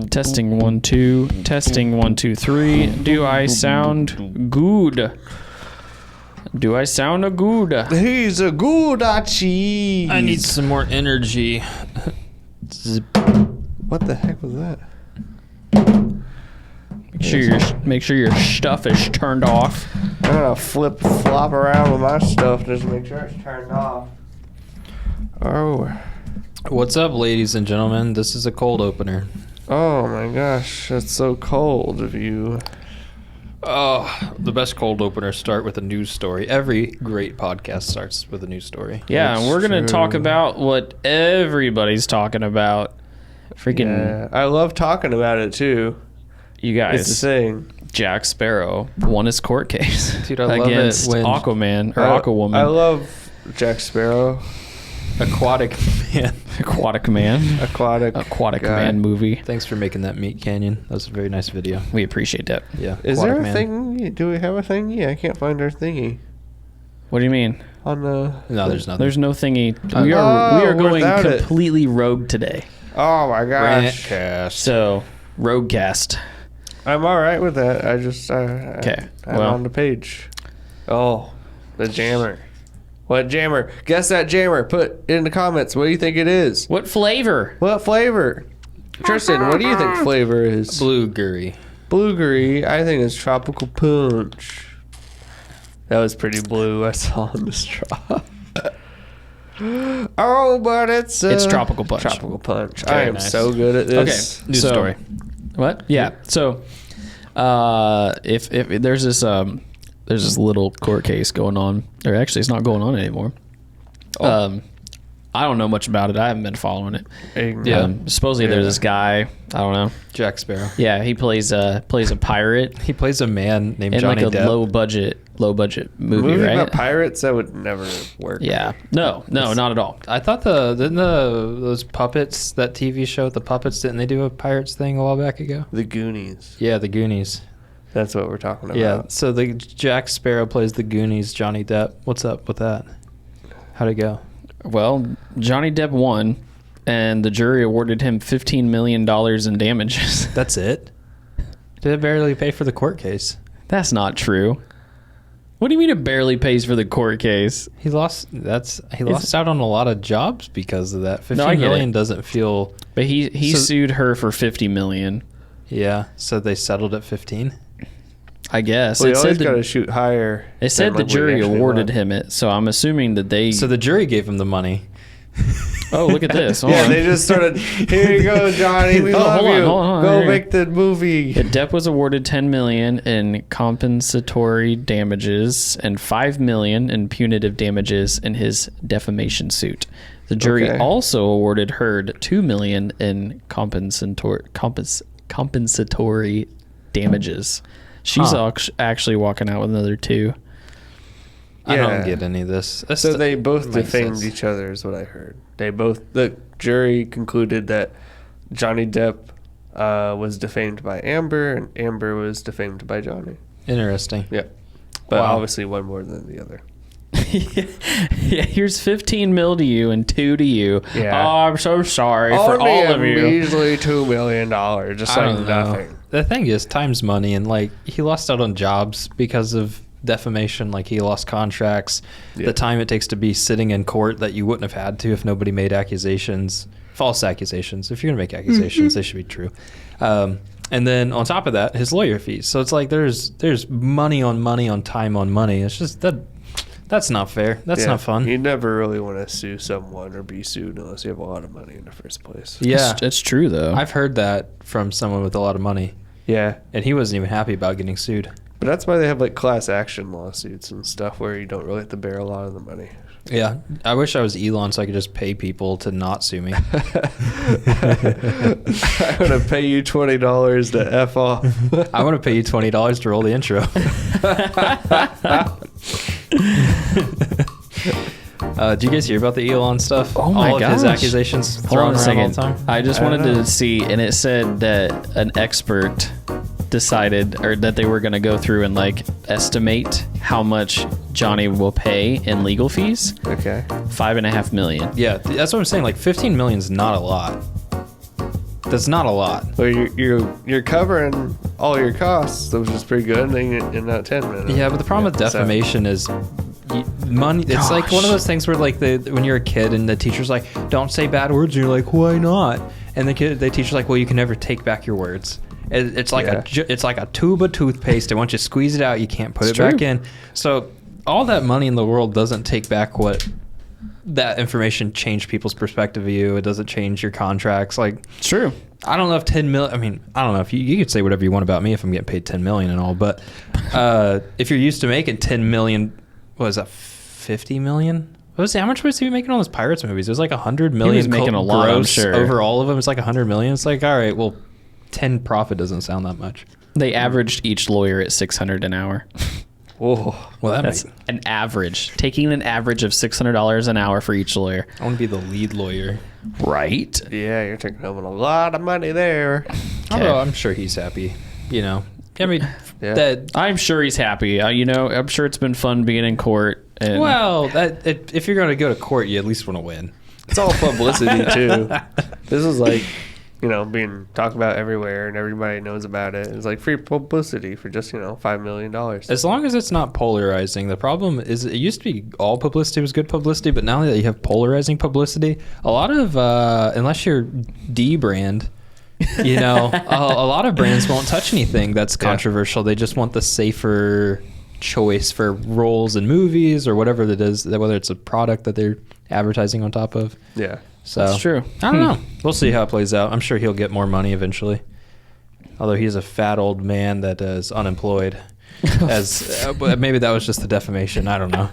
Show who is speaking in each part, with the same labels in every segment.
Speaker 1: Testing 1 2. Testing 1 2 3. Do I sound good? Do I sound a good?
Speaker 2: He's a goodachi.
Speaker 3: I need some more energy.
Speaker 2: What the heck was that?
Speaker 1: Make sure your stuff is turned off.
Speaker 2: I'm gonna flop around with my stuff just to make sure it's turned off. Oh.
Speaker 3: What's up, ladies and gentlemen? This is a cold opener.
Speaker 2: Oh my gosh, that's so cold of you.
Speaker 3: Oh, the best cold openers start with a news story. Every great podcast starts with a news story.
Speaker 1: Yeah, and we're going to talk about what everybody's talking about.
Speaker 2: Yeah, I love talking about it too.
Speaker 1: You guys.
Speaker 2: It's the thing.
Speaker 1: Jack Sparrow won his court case.
Speaker 3: Dude, I love
Speaker 1: against
Speaker 3: it when
Speaker 1: Aquaman or Aquawoman.
Speaker 2: I love Jack Sparrow.
Speaker 3: Aquatic Man.
Speaker 1: Aquatic Man.
Speaker 2: Aquatic
Speaker 1: Man movie.
Speaker 3: Thanks for making that Meat Canyon. That was a very nice video.
Speaker 1: We appreciate that.
Speaker 3: Yeah.
Speaker 2: Is
Speaker 3: Aquatic
Speaker 2: there a
Speaker 3: Man.
Speaker 2: thing? Do we have a thingy? I can't find our thingy.
Speaker 1: What do you mean?
Speaker 2: On the
Speaker 3: No, there's nothing.
Speaker 1: There's no thingy. We are going
Speaker 2: without it.
Speaker 1: completely rogue today.
Speaker 2: Oh my gosh.
Speaker 3: Rantcast.
Speaker 1: So, Roguecast.
Speaker 2: I'm all right with that. I just
Speaker 1: Okay.
Speaker 2: I'm on the page. Oh, the jammer. What jammer? Guess that jammer. Put in the comments. What do you think it is?
Speaker 1: What flavor?
Speaker 2: What flavor? Tristan, what do you think flavor is?
Speaker 3: Blueberry.
Speaker 2: Blueberry. I think it's tropical punch. That was pretty blue. I saw on the straw. Oh, but it's
Speaker 1: tropical punch.
Speaker 2: Tropical punch.
Speaker 3: Very
Speaker 2: I am
Speaker 3: nice.
Speaker 2: so good at this.
Speaker 1: Okay.
Speaker 3: News story.
Speaker 1: What? Yeah. So, if there's this little court case going on, or actually it's not going on anymore. I don't know much about it. I haven't been following it.
Speaker 3: Yeah.
Speaker 1: Supposedly there's this guy. I don't know.
Speaker 3: Jack Sparrow.
Speaker 1: Yeah, he plays a pirate
Speaker 3: He plays a man named
Speaker 1: in
Speaker 3: Johnny
Speaker 1: like a
Speaker 3: Depp.
Speaker 1: low budget movie, right?
Speaker 2: about pirates, that would never work.
Speaker 1: Yeah. No, not at all.
Speaker 3: I thought those puppets, that TV show, the puppets, didn't they do a pirates thing a while back ago?
Speaker 2: The Goonies.
Speaker 3: Yeah, the Goonies.
Speaker 2: That's what we're talking about.
Speaker 3: Yeah, so the Jack Sparrow plays the Goonies, Johnny Depp. What's up with that? How'd it go?
Speaker 1: Well, Johnny Depp won, and the jury awarded him $15 million in damages.
Speaker 3: That's it? Did it barely pay for the court case?
Speaker 1: That's not true. What do you mean it barely pays for the court case?
Speaker 3: He lost out on a lot of jobs because of that. $15 million doesn't feel...
Speaker 1: But he sued her for $50 million.
Speaker 3: Yeah, so they settled at 15?
Speaker 1: I guess.
Speaker 2: Well, you
Speaker 1: it
Speaker 2: always
Speaker 1: said
Speaker 2: got to shoot higher.
Speaker 1: it said the jury awarded him it, so I'm assuming that they...
Speaker 3: So the jury gave him the money.
Speaker 1: Oh, look at this. Hold
Speaker 2: Yeah,
Speaker 1: on.
Speaker 2: they just started, here you go, Johnny, we love
Speaker 1: hold on,
Speaker 2: you.
Speaker 1: hold on,
Speaker 2: Go
Speaker 1: here.
Speaker 2: make the movie.
Speaker 1: Depp was awarded $10 million in compensatory damages and $5 million in punitive damages in his defamation suit. The jury also awarded Heard $2 million in compensatory damages. She's actually walking out with another $2.
Speaker 3: I
Speaker 2: Yeah.
Speaker 3: don't get any of this.
Speaker 2: So they both
Speaker 3: makes
Speaker 2: defamed
Speaker 3: sense.
Speaker 2: each other is what I heard. The jury concluded that Johnny Depp was defamed by Amber and Amber was defamed by Johnny.
Speaker 3: Interesting.
Speaker 2: Yeah. But
Speaker 3: Wow.
Speaker 2: obviously one more than the other.
Speaker 1: Yeah, here's 15 mil to you and 2 to you.
Speaker 2: Yeah.
Speaker 1: Oh, I'm so sorry for
Speaker 2: Only
Speaker 1: all
Speaker 2: a
Speaker 1: of you.
Speaker 2: measly $2 million, just
Speaker 3: I
Speaker 2: like
Speaker 3: don't know.
Speaker 2: nothing.
Speaker 3: The thing is, time's money, and like he lost out on jobs because of defamation. Like he lost contracts.
Speaker 2: Yeah.
Speaker 3: The time it takes to be sitting in court that you wouldn't have had to if nobody made accusations, false accusations. If you're gonna make accusations, they should be true. And then on top of that, his lawyer fees. So it's like there's money on time on money. It's just that's not fair. That's not fun.
Speaker 2: You never really want to sue someone or be sued unless you have a lot of money in the first place.
Speaker 3: Yeah,
Speaker 1: It's true, though.
Speaker 3: I've heard that from someone with a lot of money,
Speaker 2: Yeah.
Speaker 3: and he wasn't even happy about getting sued.
Speaker 2: But that's why they have like class action lawsuits and stuff where you don't really have to bear a lot of the money.
Speaker 3: Yeah, I wish I was Elon so I could just pay people to not sue me.
Speaker 2: I'm going to pay you $20 to F off.
Speaker 3: I want to pay you $20 to roll the intro. Do you guys hear about the Elon stuff?
Speaker 1: Oh my
Speaker 3: All of his
Speaker 1: gosh.
Speaker 3: accusations
Speaker 1: Hold
Speaker 3: thrown
Speaker 1: on a
Speaker 3: around all
Speaker 1: second.
Speaker 3: the time?
Speaker 1: I just wanted to see, and it said that an expert decided, or that they were going to go through and like estimate how much Johnny will pay in legal fees.
Speaker 2: Okay.
Speaker 1: $5.5 million.
Speaker 3: Yeah, that's what I'm saying. Like 15 million is not a lot. That's not a lot.
Speaker 2: Well, you're covering all your costs, which is pretty good, in that 10 minutes.
Speaker 3: Yeah, but the problem with defamation is money. It's like one of those things where like when you're a kid and the teacher's like, "Don't say bad words," and you're like, "Why not?" And the teacher's like, "Well, you can never take back your words." It's like it's like a tube of toothpaste, and once you squeeze it out, you can't put it back in. So all that money in the world doesn't take back what that information changed people's perspective of you. It doesn't change your contracts. Like,
Speaker 1: True.
Speaker 3: I don't know if 10 million, I mean, I don't know if you could say whatever you want about me if I'm getting paid 10 million and all, but if you're used to making 10 million, what was that, 50 million? How much was he making on those Pirates movies? It was like 100 million.
Speaker 1: He was making a lot, I'm sure.
Speaker 3: Over all of them. It's like 100 million. It's like, all right, well, 10 profit doesn't sound that much.
Speaker 1: They averaged each lawyer at $600 an hour.
Speaker 2: Whoa.
Speaker 3: Well,
Speaker 1: That's an average. Taking an average of $600 an hour for each lawyer.
Speaker 3: I want to be the lead lawyer.
Speaker 1: Right?
Speaker 2: Yeah, you're taking home a lot of money there.
Speaker 3: Although I'm sure he's happy, you know. I mean,
Speaker 1: I'm sure he's happy. I'm sure it's been fun being in court. And
Speaker 3: well, if you're going to go to court, you at least want to win.
Speaker 2: It's all publicity, too. This is like, being talked about everywhere and everybody knows about it. It's like free publicity for just, $5 million.
Speaker 3: As long as it's not polarizing. The problem is it used to be all publicity was good publicity, but now that you have polarizing publicity, a lot of, unless you're D brand, a lot of brands won't touch anything that's controversial. They just want the safer choice for roles in movies or whatever it is, whether it's a product that they're advertising on top of.
Speaker 2: Yeah.
Speaker 3: So
Speaker 1: that's true.
Speaker 3: I don't know. We'll see how it plays out. I'm sure he'll get more money eventually. Although he's a fat old man that is unemployed. Maybe that was just the defamation. I don't know.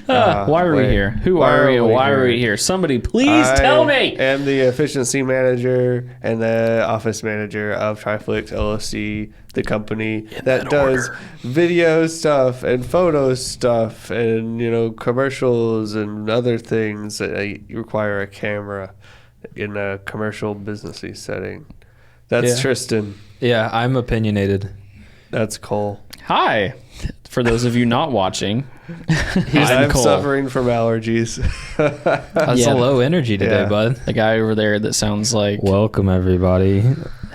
Speaker 1: Why are we here? Who are we? Why are we here? Somebody please tell me.
Speaker 2: I am the efficiency manager and the office manager of TRIFLIX LLC, the company that does video stuff and photo stuff and commercials and other things that require a camera in a commercial businessy setting. That's Tristan.
Speaker 3: Yeah, I'm opinionated.
Speaker 2: That's Cole.
Speaker 1: Hi. For those of you not watching,
Speaker 2: I'm suffering from allergies.
Speaker 3: That's a low energy today, bud.
Speaker 1: The guy over there that sounds like...
Speaker 3: Welcome, everybody.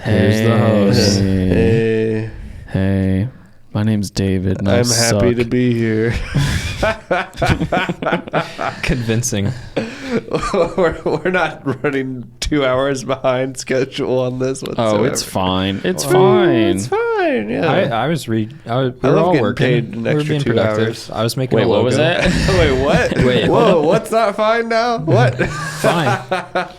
Speaker 3: Here's the host.
Speaker 1: Hey. My name's David. And
Speaker 2: I'm happy to be here.
Speaker 3: Convincing.
Speaker 2: We're not running 2 hours behind schedule on this whatsoever.
Speaker 1: Oh, it's fine. It's fine.
Speaker 2: It's fine. Yeah.
Speaker 3: We're all working.
Speaker 2: Paid an extra
Speaker 3: being
Speaker 2: 2
Speaker 3: productive.
Speaker 2: hours.
Speaker 3: I was making
Speaker 1: Wait,
Speaker 3: a logo.
Speaker 1: what was that?
Speaker 2: Wait, what?
Speaker 3: Wait,
Speaker 2: whoa, what's not fine now? What?
Speaker 3: Fine.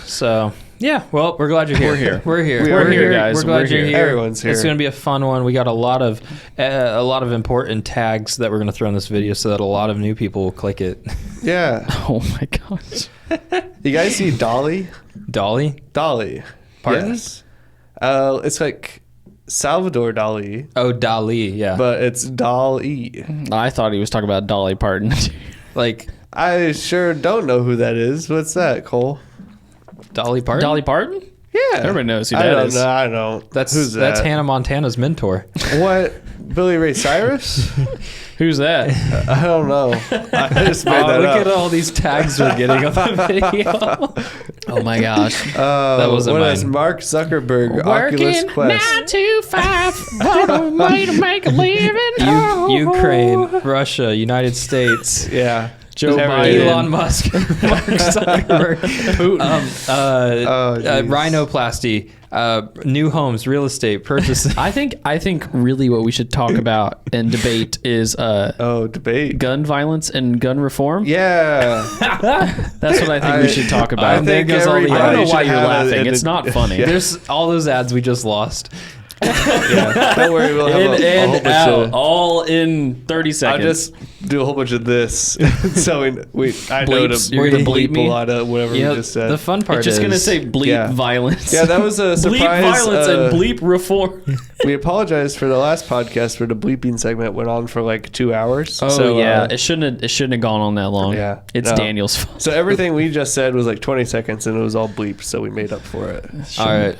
Speaker 3: So yeah. Well, we're glad you're here. We're here.
Speaker 1: We're here, guys.
Speaker 3: We're glad you're here.
Speaker 2: Everyone's here.
Speaker 3: It's going to be a fun one. We got a lot of important tags that we're going to throw in this video, so that a lot of new people will click it.
Speaker 2: Yeah.
Speaker 1: Oh my gosh.
Speaker 2: You guys see Dolly?
Speaker 3: Dolly?
Speaker 2: Pardon? Yes. It's like Salvador Dali.
Speaker 3: Oh, Dali. Yeah.
Speaker 2: But it's Dolly.
Speaker 1: I thought he was talking about Dolly Parton.
Speaker 3: Like,
Speaker 2: I sure don't know who that is. What's that, Cole?
Speaker 3: Dolly Parton?
Speaker 1: Dolly Parton?
Speaker 2: Yeah.
Speaker 1: Everybody knows who that is.
Speaker 2: I don't.
Speaker 3: Who's that? That's Hannah Montana's mentor.
Speaker 2: What? Billy Ray Cyrus?
Speaker 1: Who's that?
Speaker 2: I don't know. I just made that
Speaker 3: look
Speaker 2: up.
Speaker 3: at all these tags we're getting on the video.
Speaker 1: Oh my gosh.
Speaker 3: That wasn't mine.
Speaker 2: What is Mark Zuckerberg? Oculus Quest.
Speaker 1: 9 to 5. What a way to make a living.
Speaker 3: Ukraine, Russia, United States.
Speaker 2: Yeah.
Speaker 1: Joe Biden.
Speaker 3: Elon Musk, Mark Zuckerberg, Putin, rhinoplasty, new homes, real estate purchases.
Speaker 1: I think really what we should talk about and debate is
Speaker 2: debate
Speaker 1: gun violence and gun reform.
Speaker 2: Yeah.
Speaker 1: That's what I think we should talk about.
Speaker 2: I think
Speaker 1: I don't know why you're laughing.
Speaker 2: it
Speaker 1: It's not funny.
Speaker 3: There's all those ads we just lost.
Speaker 2: Yeah, don't worry, we'll have
Speaker 1: In
Speaker 2: a whole
Speaker 1: and
Speaker 2: bunch
Speaker 1: out,
Speaker 2: of...
Speaker 1: all in 30
Speaker 2: I'll
Speaker 1: seconds.
Speaker 2: just do a whole bunch of this. So I know to
Speaker 1: Bleeps. You're gonna bleep
Speaker 2: bleep
Speaker 1: me?
Speaker 2: a lot of whatever
Speaker 3: You know,
Speaker 2: we just said.
Speaker 3: the fun part
Speaker 1: it's just
Speaker 3: is
Speaker 1: gonna say bleep
Speaker 2: Yeah.
Speaker 1: violence.
Speaker 2: Yeah, that was a surprise.
Speaker 1: Bleep violence and bleep reform.
Speaker 2: We apologize for the last podcast where the bleeping segment went on for like 2 hours.
Speaker 1: Oh
Speaker 2: So,
Speaker 1: yeah, it shouldn't have gone on that long.
Speaker 2: Yeah,
Speaker 1: it's
Speaker 2: no.
Speaker 1: Daniel's fault.
Speaker 2: So everything we just said was like 20 seconds and it was all bleeped, so we made up for it.
Speaker 3: all right.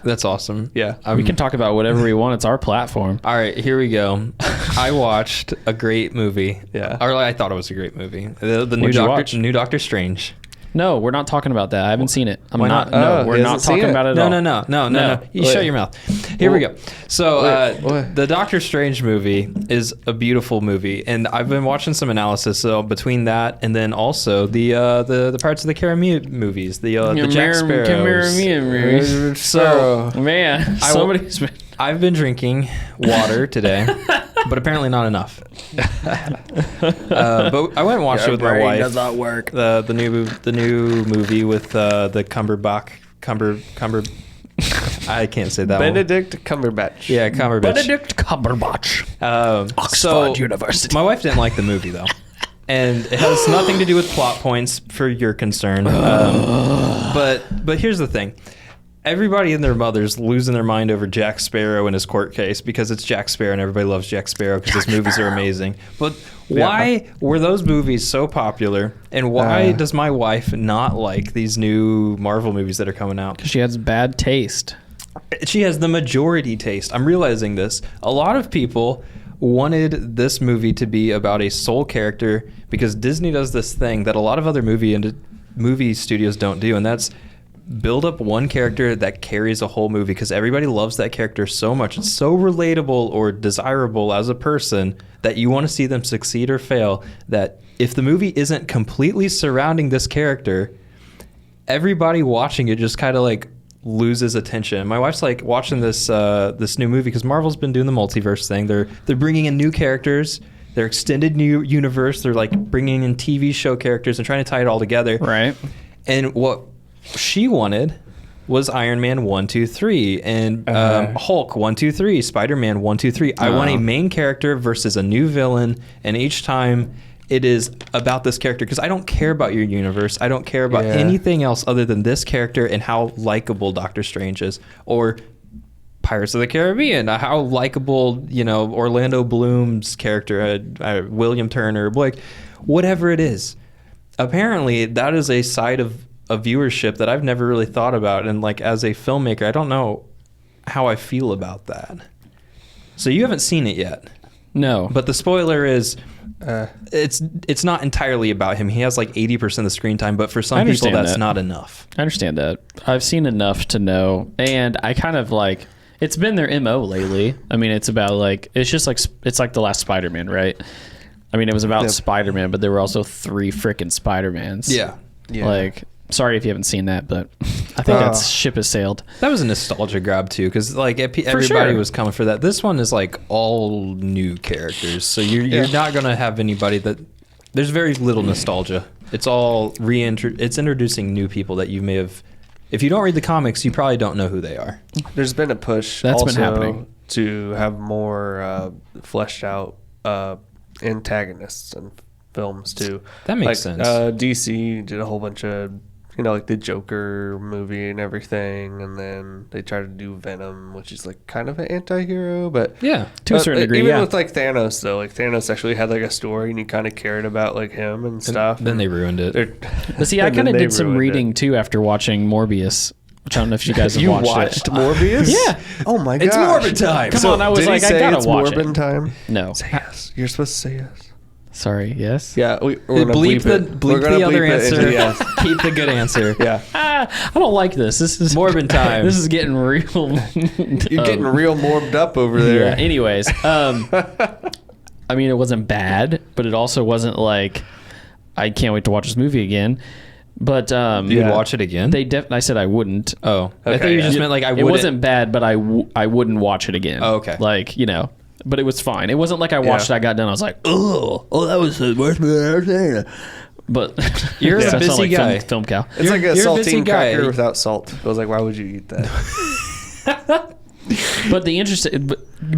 Speaker 3: That's awesome.
Speaker 2: Yeah.
Speaker 1: We can talk about whatever we want. It's our platform.
Speaker 3: All right, here we go. I watched a great movie.
Speaker 2: Yeah.
Speaker 3: Or I thought it was a great movie. The
Speaker 1: What'd you watch?
Speaker 3: new Doctor Strange.
Speaker 1: No, we're not talking about that. I haven't seen it.
Speaker 3: Why not?
Speaker 1: No,
Speaker 2: Oh,
Speaker 1: we're
Speaker 2: he
Speaker 1: not
Speaker 2: hasn't seen
Speaker 1: talking
Speaker 2: it.
Speaker 1: about it at
Speaker 3: No,
Speaker 1: all.
Speaker 3: no. You
Speaker 2: Wait.
Speaker 3: shut your mouth. Here we go. So
Speaker 2: what?
Speaker 3: the Doctor Strange movie is a beautiful movie, and I've been watching some analysis. So between that and then also the Pirates of the Caribbean movies, the Jack Sparrows.
Speaker 1: So man, somebody's been.
Speaker 3: I've been drinking water today, but apparently not enough. But I went and watched it with my wife.
Speaker 1: Does not work.
Speaker 3: The new movie with the Cumberbatch. I can't say that
Speaker 2: Benedict Cumberbatch.
Speaker 3: one. Yeah, Cumberbatch.
Speaker 1: Benedict Cumberbatch.
Speaker 3: So
Speaker 1: University.
Speaker 3: my wife didn't like the movie though, and it has nothing to do with plot points for your concern. But here's the thing. Everybody and their mother's losing their mind over Jack Sparrow and his court case because it's Jack Sparrow and everybody loves Jack Sparrow because his movies are amazing. But why were those movies so popular, and why does my wife not like these new Marvel movies that are coming out?
Speaker 1: She has bad taste.
Speaker 3: She has the majority taste. I'm realizing this. A lot of people wanted this movie to be about a sole character because Disney does this thing that a lot of other movie studios don't do, and that's build up one character that carries a whole movie because everybody loves that character so much. It's so relatable or desirable as a person that you want to see them succeed or fail, that if the movie isn't completely surrounding this character, everybody watching it just kind of like loses attention. My wife's like watching this new movie because Marvel's been doing the multiverse thing. They're bringing in new characters, their extended new universe. They're like bringing in TV show characters and trying to tie it all together.
Speaker 1: Right.
Speaker 3: And what she wanted was Iron Man 1, 2, 3 and Hulk 1, 2, 3, Spider-Man 1, 2, 3. I want a main character versus a new villain, and each time it is about this character because I don't care about your universe. I don't care about anything else other than this character and how likable Doctor Strange is, or Pirates of the Caribbean, how likable, Orlando Bloom's character, William Turner, Blake, whatever it is. Apparently, that is a side of a viewership that I've never really thought about, and like as a filmmaker, I don't know how I feel about that. So you haven't seen it yet.
Speaker 1: No.
Speaker 3: But the spoiler is it's not entirely about him. He has like 80% of the screen time, but for some people that's not enough.
Speaker 1: I understand that. I've seen enough to know, and I kind of like it's been their MO lately. I mean, it's about like it's just like it's like the last Spider-Man, right? I mean, it was about Spider-Man, but there were also 3 freaking Spider-Mans.
Speaker 3: Yeah.
Speaker 1: Like, sorry if you haven't seen that, but I think that ship has sailed.
Speaker 3: That was a nostalgia grab too, because like everybody was coming for that. This one is like all new characters, so you're not gonna have anybody that. There's very little nostalgia. It's all It's introducing new people that you may have. If you don't read the comics, you probably don't know who they are.
Speaker 2: There's been a push
Speaker 1: That's
Speaker 2: also
Speaker 1: been happening
Speaker 2: to have more fleshed out antagonists in films too.
Speaker 3: That makes sense.
Speaker 2: DC did a whole bunch of like the Joker movie and everything, and then they tried to do Venom, which is like kind of an anti-hero, but
Speaker 1: to a certain degree,
Speaker 2: even with like Thanos though, like Thanos actually had like a story and you kind of cared about like him and stuff.
Speaker 3: Then they ruined it.
Speaker 1: But see, I kind of did some reading too after watching Morbius, which I don't know if you guys have watched it.
Speaker 2: Morbius?
Speaker 1: Yeah.
Speaker 2: Oh my gosh.
Speaker 3: It's Morbid time.
Speaker 1: Come on, I was
Speaker 2: did
Speaker 1: like,
Speaker 2: he
Speaker 1: I
Speaker 2: say
Speaker 1: gotta
Speaker 2: it's
Speaker 1: watch
Speaker 2: Morbid
Speaker 1: it.
Speaker 2: time?
Speaker 1: No.
Speaker 2: Say yes. You're supposed to say yes.
Speaker 1: Sorry, yes?
Speaker 2: Yeah, we're gonna
Speaker 3: Bleep
Speaker 2: We're gonna
Speaker 3: the other
Speaker 2: bleep it
Speaker 3: answer.
Speaker 2: into yes.
Speaker 3: Keep the good answer.
Speaker 2: Yeah.
Speaker 1: I don't like this. This is
Speaker 3: Morbid time.
Speaker 1: This is getting real.
Speaker 2: You're getting real morbed up over there.
Speaker 1: Yeah. Anyways, I mean, it wasn't bad, but it also wasn't like I can't wait to watch this movie again. But
Speaker 3: You'd watch it again?
Speaker 1: I said I wouldn't.
Speaker 3: Oh, I thought you just meant like I wouldn't.
Speaker 1: It wasn't bad, but I wouldn't watch it again.
Speaker 3: Oh, okay.
Speaker 1: Like but it was fine. It wasn't like I watched it, I got done, I was like, oh, that was the worst movie I've ever seen. But
Speaker 3: you're a busy guy.
Speaker 1: Film cow.
Speaker 2: It's like a
Speaker 3: you're a busy
Speaker 2: saltine
Speaker 3: guy.
Speaker 2: cracker without salt. I was like, why would you eat that?
Speaker 1: But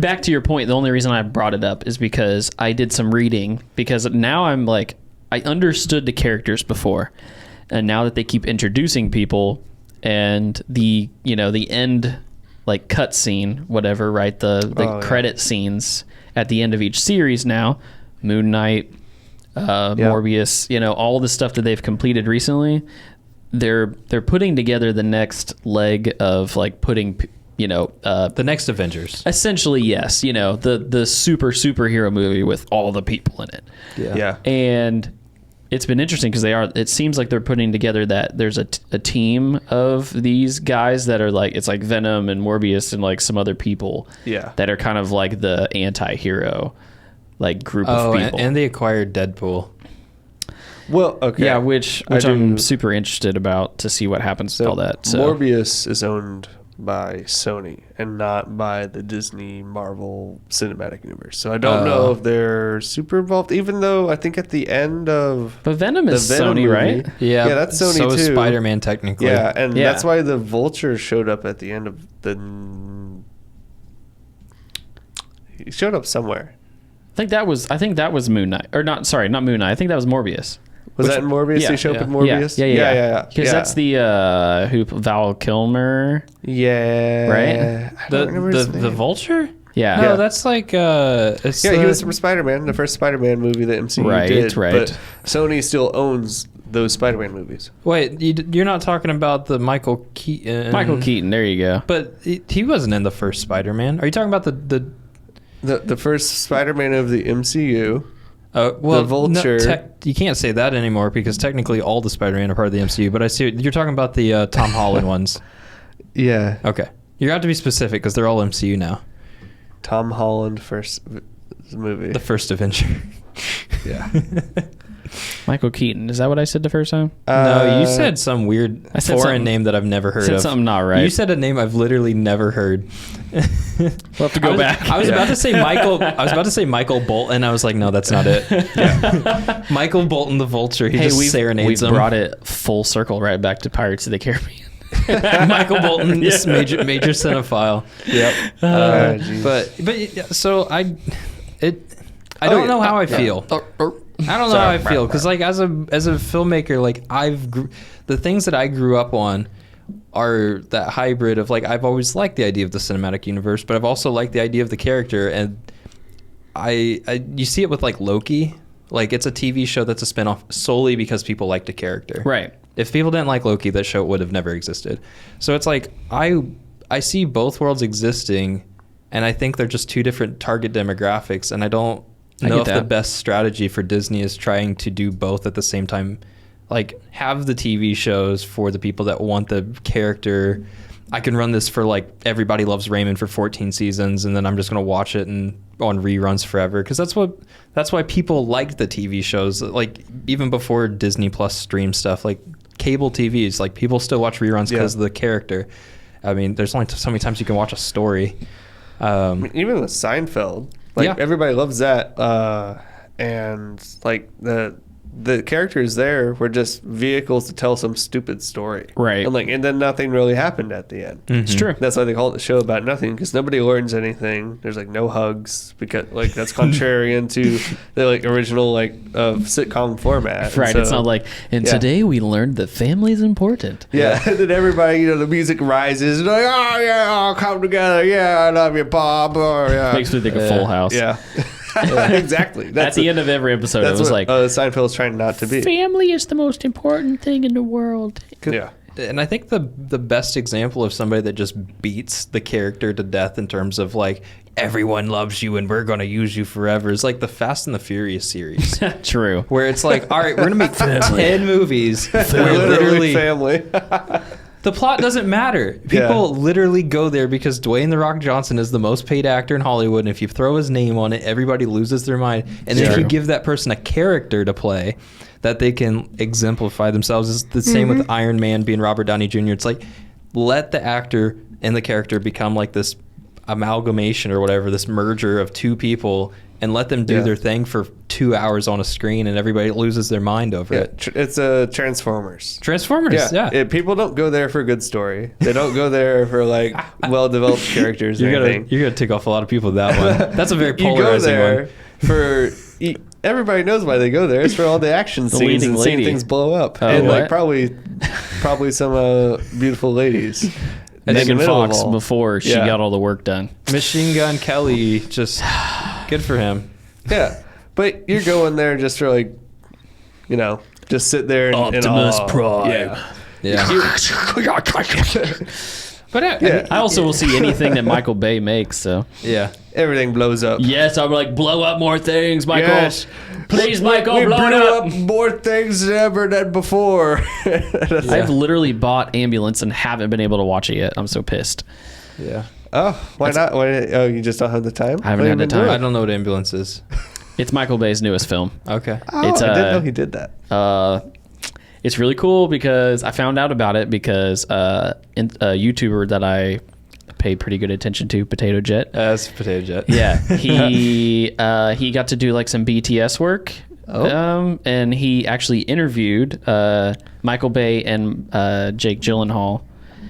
Speaker 1: back to your point, the only reason I brought it up is because I did some reading, because now I'm like, I understood the characters before, and now that they keep introducing people, and the end, like, cut scene, whatever, right? The credit scenes at the end of each series now, Moon Knight, Morbius, all the stuff that they've completed recently, they're putting together the next leg of, like, putting,
Speaker 3: the next Avengers.
Speaker 1: Essentially, yes. The superhero movie with all the people in it.
Speaker 2: Yeah.
Speaker 1: And it's been interesting because it seems like they're putting together that there's a team of these guys that are like, it's like Venom and Morbius and like some other people that are kind of like the anti-hero, like, group of people.
Speaker 3: And they acquired Deadpool.
Speaker 2: Well, okay.
Speaker 1: Yeah, which I'm super interested about to see what happens with all that. So
Speaker 2: Morbius is owned by Sony and not by the Disney Marvel Cinematic Universe. So I don't know if they're super involved, even though I think at the end of
Speaker 1: But Venom is Sony,
Speaker 2: movie,
Speaker 1: right?
Speaker 3: Yeah,
Speaker 2: that's Sony
Speaker 3: so
Speaker 2: too.
Speaker 3: is Spider-Man technically.
Speaker 2: Yeah, and that's why the Vulture showed up at the end of he showed up somewhere.
Speaker 1: I think that was Moon Knight. Or not Moon Knight. I think that was Morbius.
Speaker 2: Was that in Morbius? He showed up in Morbius?
Speaker 1: Yeah. Because that's the Val Kilmer.
Speaker 2: Yeah.
Speaker 1: Right?
Speaker 3: The Vulture?
Speaker 1: Yeah.
Speaker 3: No, that's like... he
Speaker 2: was from Spider-Man, the first Spider-Man movie that MCU did.
Speaker 1: Right.
Speaker 2: But Sony still owns those Spider-Man movies.
Speaker 3: Wait, you're not talking about the Michael Keaton?
Speaker 1: Michael Keaton, there you go.
Speaker 3: But he wasn't in the first Spider-Man. Are you talking about
Speaker 2: the first Spider-Man of the MCU?
Speaker 3: Well,
Speaker 2: the Vulture.
Speaker 3: You can't say that anymore because technically all the Spider-Man are part of the MCU. But I see you're talking about the Tom Holland ones.
Speaker 2: Yeah.
Speaker 3: Okay. You have to be specific because they're all MCU now.
Speaker 2: Tom Holland first movie.
Speaker 3: The first Avenger.
Speaker 2: Yeah.
Speaker 1: Michael Keaton. Is that what I said the first time?
Speaker 3: No, you said some weird foreign name that I've never heard of.
Speaker 1: Said something not right.
Speaker 3: You said a name I've literally never heard.
Speaker 1: We'll have to go back.
Speaker 3: I was about to say Michael. I was about to say Michael Bolton. I was like, no, that's not it. Yeah. Michael Bolton, the Vulture. He just serenades them.
Speaker 1: We brought it full circle right back to Pirates of the Caribbean.
Speaker 3: Michael Bolton, this major cinephile. Yep. But so I don't know how I feel. I don't know how I feel because, like, as a filmmaker, like, the things that I grew up on are that hybrid of, like, I've always liked the idea of the cinematic universe, but I've also liked the idea of the character, and you see it with, like, Loki. Like, it's a TV show that's a spinoff solely because people liked a character.
Speaker 1: Right.
Speaker 3: If people didn't like Loki, that show would have never existed. So it's like I see both worlds existing, and I think they're just two different target demographics, and I don't know if the best strategy for Disney is trying to do both at the same time. Like, have the TV shows for the people that want the character. I can run this for, like, Everybody Loves Raymond for 14 seasons, and then I'm just going to watch it on reruns forever. Because that's why people liked the TV shows. Like, even before Disney Plus stream stuff, like cable TVs, like, people still watch reruns because of the character. I mean, there's only so many times you can watch a story.
Speaker 2: Even with Seinfeld. Like, everybody loves that. And, like, the characters there were just vehicles to tell some stupid story.
Speaker 1: Right.
Speaker 2: And then nothing really happened at the end.
Speaker 1: Mm-hmm. It's true.
Speaker 2: That's why they call it the show about nothing, because nobody learns anything. There's, like, no hugs, because, like, that's contrarian to the, like, original, like, sitcom format.
Speaker 1: Right. It's not like, today we learned that family is important.
Speaker 2: Yeah. And then everybody, the music rises, and like, oh, yeah, I'll come together. Yeah, I love you, Bob. Oh, yeah.
Speaker 1: Makes me think of Full House.
Speaker 2: Yeah. Exactly.
Speaker 1: That's at the end of every episode. It was like,
Speaker 2: Seinfeld's trying not to be.
Speaker 1: Family is the most important thing in the world.
Speaker 2: Yeah.
Speaker 3: And I think the best example of somebody that just beats the character to death in terms of, like, everyone loves you and we're going to use you forever is, like, the Fast and the Furious series.
Speaker 1: True.
Speaker 3: Where it's like, all right, we're going to make 10 movies.
Speaker 2: We're literally family.
Speaker 3: The plot doesn't matter. People literally go there because Dwayne "The Rock" Johnson is the most paid actor in Hollywood, and if you throw his name on it, everybody loses their mind. And then if you give that person a character to play that they can exemplify themselves, it's the same with Iron Man being Robert Downey Jr. It's like, let the actor and the character become like this amalgamation or whatever, this merger of two people, and let them do their thing for 2 hours on a screen, and everybody loses their mind over it.
Speaker 2: It's Transformers.
Speaker 3: Transformers, yeah.
Speaker 2: People don't go there for a good story. They don't go there for like well-developed characters or anything.
Speaker 3: You're gonna tick off a lot of people with that one. That's a very
Speaker 2: You go
Speaker 3: polarizing
Speaker 2: there
Speaker 3: one.
Speaker 2: for everybody knows why they go there. It's for all the action scenes and seeing things blow up, and like probably some beautiful ladies.
Speaker 1: Megan Fox before she got all the work done.
Speaker 3: Machine Gun Kelly, just good for him.
Speaker 2: Yeah, but you're going there just for like, just sit there and
Speaker 1: Optimus Prime.
Speaker 3: Yeah.
Speaker 1: But I also will see anything that Michael Bay makes. So
Speaker 2: everything blows up.
Speaker 1: Yes, I'm like, blow up more things, Michael. Yes. Please, Michael,
Speaker 2: we
Speaker 1: blow it
Speaker 2: blew
Speaker 1: up.
Speaker 2: More things than ever than before.
Speaker 1: I've literally bought Ambulance and haven't been able to watch it yet. I'm so pissed.
Speaker 3: Yeah.
Speaker 2: Oh, why not? You just don't have the time?
Speaker 1: I haven't had the time.
Speaker 3: I don't know what Ambulance is.
Speaker 1: It's Michael Bay's newest film.
Speaker 3: Okay.
Speaker 2: Oh, I didn't know he did that.
Speaker 1: It's really cool because I found out about it because a YouTuber that I pay pretty good attention to, Potato Jet.
Speaker 3: That's Potato Jet.
Speaker 1: Yeah, he got to do like some BTS work. And he actually interviewed Michael Bay and Jake Gyllenhaal.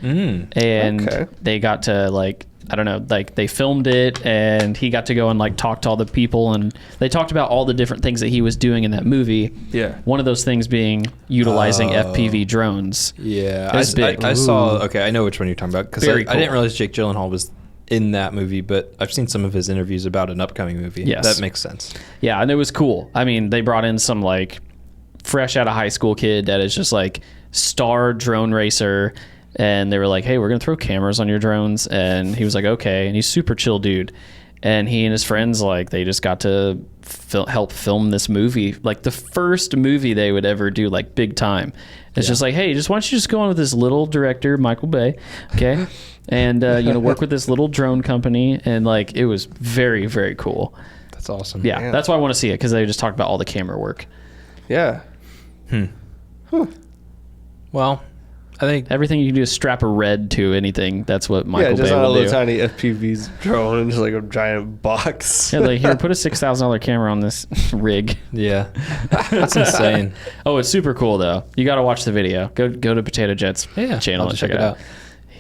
Speaker 1: And they got to like, I don't know, like they filmed it and he got to go and like talk to all the people, and they talked about all the different things that he was doing in that movie.
Speaker 2: Yeah.
Speaker 1: One of those things being utilizing FPV drones.
Speaker 3: Yeah.
Speaker 1: I
Speaker 3: saw, I know which one you're talking about, because I
Speaker 1: cool.
Speaker 3: didn't realize Jake Gyllenhaal was in that movie, but I've seen some of his interviews about an upcoming movie.
Speaker 1: Yes.
Speaker 3: That makes sense.
Speaker 1: Yeah, and it was cool. I mean, they brought in some like fresh out of high school kid that is just like star drone racer, and they were like, hey, we're gonna throw cameras on your drones, and he was like, okay, and he's super chill dude, and he and his friends, like, they just got to help film this movie, like the first movie they would ever do, like big time. It's just like, hey, why don't you just go on with this little director, Michael Bay, okay? And work with this little drone company, and like it was very, very cool.
Speaker 3: That's awesome.
Speaker 1: Yeah,
Speaker 2: Man.
Speaker 1: that's why I want to see it, because they just talked about all the camera work.
Speaker 2: Yeah.
Speaker 3: Well, I think
Speaker 1: Everything you can do is strap a red to anything. That's what Michael
Speaker 2: just
Speaker 1: Bay
Speaker 2: on a
Speaker 1: will
Speaker 2: little
Speaker 1: do.
Speaker 2: tiny FPV's drone and just like a giant box.
Speaker 1: Yeah, like, here, put a $6,000 camera on this rig.
Speaker 3: yeah, that's insane.
Speaker 1: Oh, it's super cool though. You got to watch the video. Go to Potato Jet's channel
Speaker 3: I'll
Speaker 1: and check it out.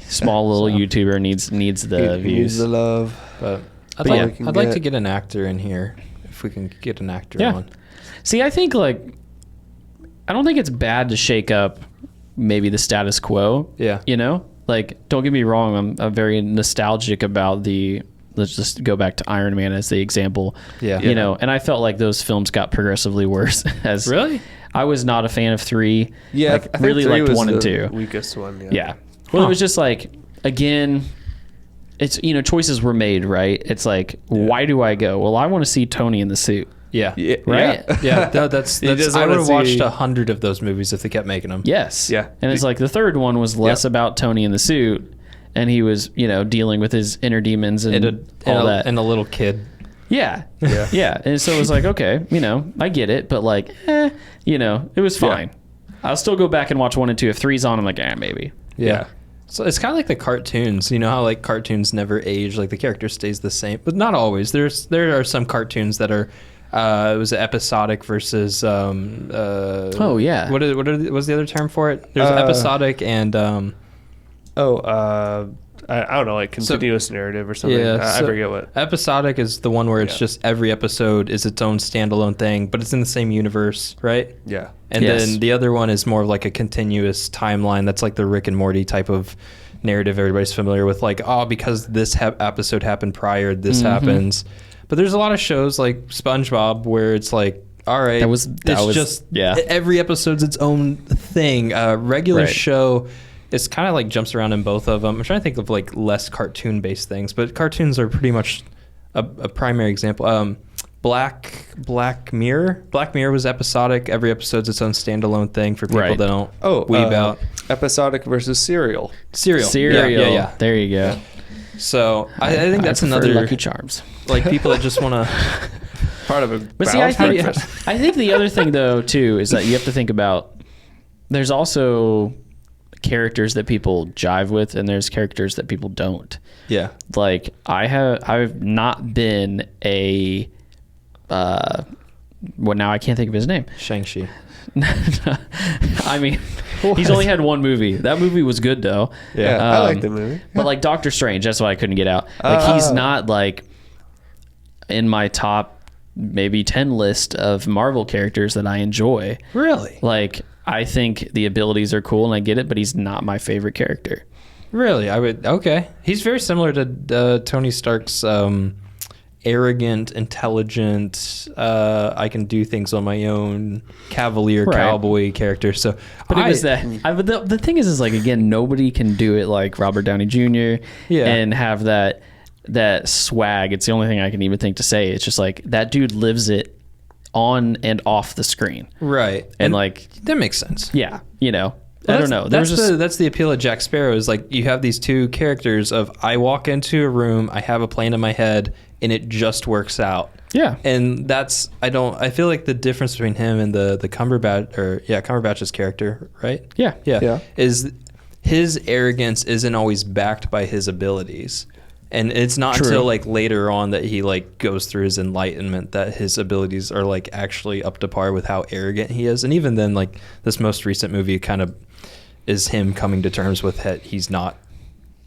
Speaker 1: Small little YouTuber needs the
Speaker 2: Needs
Speaker 1: views.
Speaker 2: the love.
Speaker 3: But I'd
Speaker 2: But
Speaker 3: like to get an actor in here, if we can get an actor on.
Speaker 1: See, I think like, I don't think it's bad to shake up maybe the status quo.
Speaker 3: Yeah.
Speaker 1: Like, don't get me wrong. I'm very nostalgic about let's just go back to Iron Man as the example.
Speaker 3: Yeah.
Speaker 1: And I felt like those films got progressively worse.
Speaker 3: Really?
Speaker 1: I was not a fan of 3.
Speaker 2: Yeah,
Speaker 1: like,
Speaker 2: I think
Speaker 1: really
Speaker 2: 3
Speaker 1: liked
Speaker 2: was
Speaker 1: 1 and
Speaker 2: the
Speaker 1: 2.
Speaker 2: weakest one.
Speaker 1: Yeah. Well, it was just like, again, it's, choices were made, right? It's like, why do I go? Well, I want to see Tony in the suit.
Speaker 3: Yeah.
Speaker 1: Right?
Speaker 3: Yeah. That's
Speaker 2: just
Speaker 3: I would
Speaker 2: wanna
Speaker 3: have watched
Speaker 2: see-
Speaker 3: 100 of those movies if they kept making them.
Speaker 1: Yes.
Speaker 2: Yeah.
Speaker 1: And it's like the third one was less about Tony in the suit, and he was, dealing with his inner demons and all that.
Speaker 3: And a little kid.
Speaker 1: Yeah. And so it was like, okay, I get it, but like, it was fine. I'll still go back and watch 1 and 2. If 3's on, I'm like, maybe.
Speaker 3: Yeah. So it's kind of like the cartoons. You know how like cartoons never age, like the character stays the same, but not always. There are some cartoons that are it was episodic versus
Speaker 1: Oh yeah.
Speaker 3: What's the other term for it? There's episodic and
Speaker 2: I don't know, like continuous narrative or something.
Speaker 3: Yeah,
Speaker 2: I forget what.
Speaker 3: Episodic is the one where it's just every episode is its own standalone thing, but it's in the same universe, right?
Speaker 2: Yeah.
Speaker 3: And
Speaker 1: Yes.
Speaker 3: then the other one is more of like a continuous timeline. That's like the Rick and Morty type of narrative everybody's familiar with. Like, because this episode happened prior, this happens. But there's a lot of shows like SpongeBob where it's like, all right, every episode's its own thing. Regular show, it's kind of like jumps around in both of them. I'm trying to think of like less cartoon-based things, but cartoons are pretty much a primary example. Black Mirror. Black Mirror was episodic. Every episode's its own standalone thing for people that don't weeb out.
Speaker 2: Episodic versus serial.
Speaker 3: Serial.
Speaker 1: Yeah. There you go.
Speaker 3: So I think that's another
Speaker 1: Lucky Charms.
Speaker 3: Like people that just want to
Speaker 2: Part of a
Speaker 1: But see, I think the other thing though too is that you have to think about. There's also characters that people jive with, and there's characters that people don't.
Speaker 3: Yeah.
Speaker 1: Like I've not been a Well, now I can't think of his name.
Speaker 3: Shang-Chi.
Speaker 1: I mean, he's only had one movie. That movie was good though.
Speaker 2: Yeah, I like the movie.
Speaker 1: But like Doctor Strange, that's why I couldn't get out. Like he's not like in my top maybe 10 list of Marvel characters that I enjoy.
Speaker 3: Really?
Speaker 1: Like I think the abilities are cool and I get it, but he's not my favorite character.
Speaker 3: Really? Okay. He's very similar to Tony Stark's arrogant, intelligent, I can do things on my own, cavalier cowboy character. So,
Speaker 1: but it was that. The thing is like again, nobody can do it like Robert Downey Jr. And have that swag. It's the only thing I can even think to say. It's just like that dude lives it on and off the screen,
Speaker 3: right?
Speaker 1: And like that
Speaker 3: makes sense.
Speaker 1: Yeah, you know.
Speaker 3: Well,
Speaker 1: I don't know.
Speaker 3: That's the appeal of Jack Sparrow is like you have these two characters of I walk into a room, I have a plan in my head, and it just works out.
Speaker 1: Yeah.
Speaker 3: And I feel like the difference between him and the Cumberbatch's character, right? Yeah. Is his arrogance isn't always backed by his abilities. And it's not until like later on that he like goes through his enlightenment that his abilities are like actually up to par with how arrogant he is. And even then, like this most recent movie kind of is him coming to terms with that he's not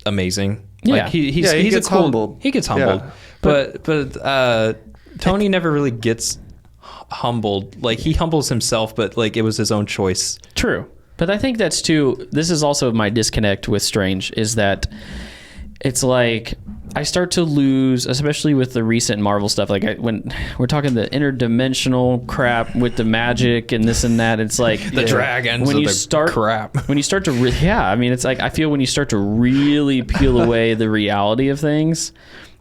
Speaker 3: amazing.
Speaker 1: Yeah.
Speaker 3: Like he gets humbled. He gets humbled. Yeah. But Tony never really gets humbled. Like he humbles himself, but like it was his own choice.
Speaker 1: True. But I think that's too, this is also my disconnect with Strange is that it's like I start to lose, especially with the recent Marvel stuff. Like when we're talking the interdimensional crap with the magic and this and that, it's like
Speaker 3: the dragons.
Speaker 1: When you start to, I mean, it's like I feel when you start to really peel away the reality of things,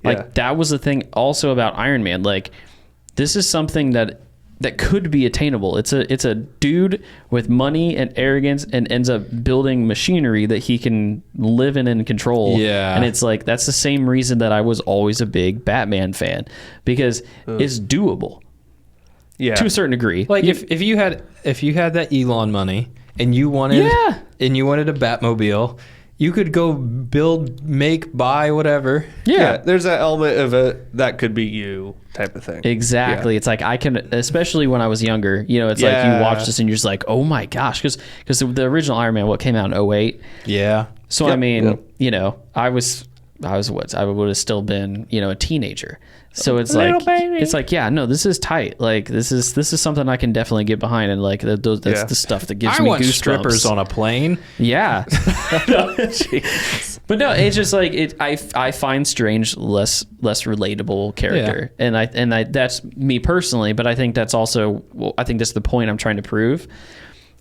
Speaker 1: like that was the thing also about Iron Man. Like this is something that could be attainable. It's a dude with money and arrogance and ends up building machinery that he can live in and control.
Speaker 3: Yeah.
Speaker 1: And it's like, that's the same reason that I was always a big Batman fan because it's doable. Yeah. To a certain degree.
Speaker 3: Like if you had that Elon money and you wanted a Batmobile, you could go build, make, buy, whatever.
Speaker 2: Yeah. There's that element of it that could be you type of thing.
Speaker 1: Exactly. Yeah. It's like I can, especially when I was younger, you know, it's like you watch this and you're just like, oh my gosh. Because the original Iron Man, what came out in 2008?
Speaker 3: Yeah.
Speaker 1: So, I mean, you know, I would have still been, you know, a teenager. So it's like, yeah, no, this is tight. Like this is something I can definitely get behind, and like that's the stuff that gives me goosebumps.
Speaker 3: Strippers on a plane.
Speaker 1: Yeah. But no, it's just like I find Strange less relatable character, and I that's me personally. But I think that's also I think that's the point I'm trying to prove,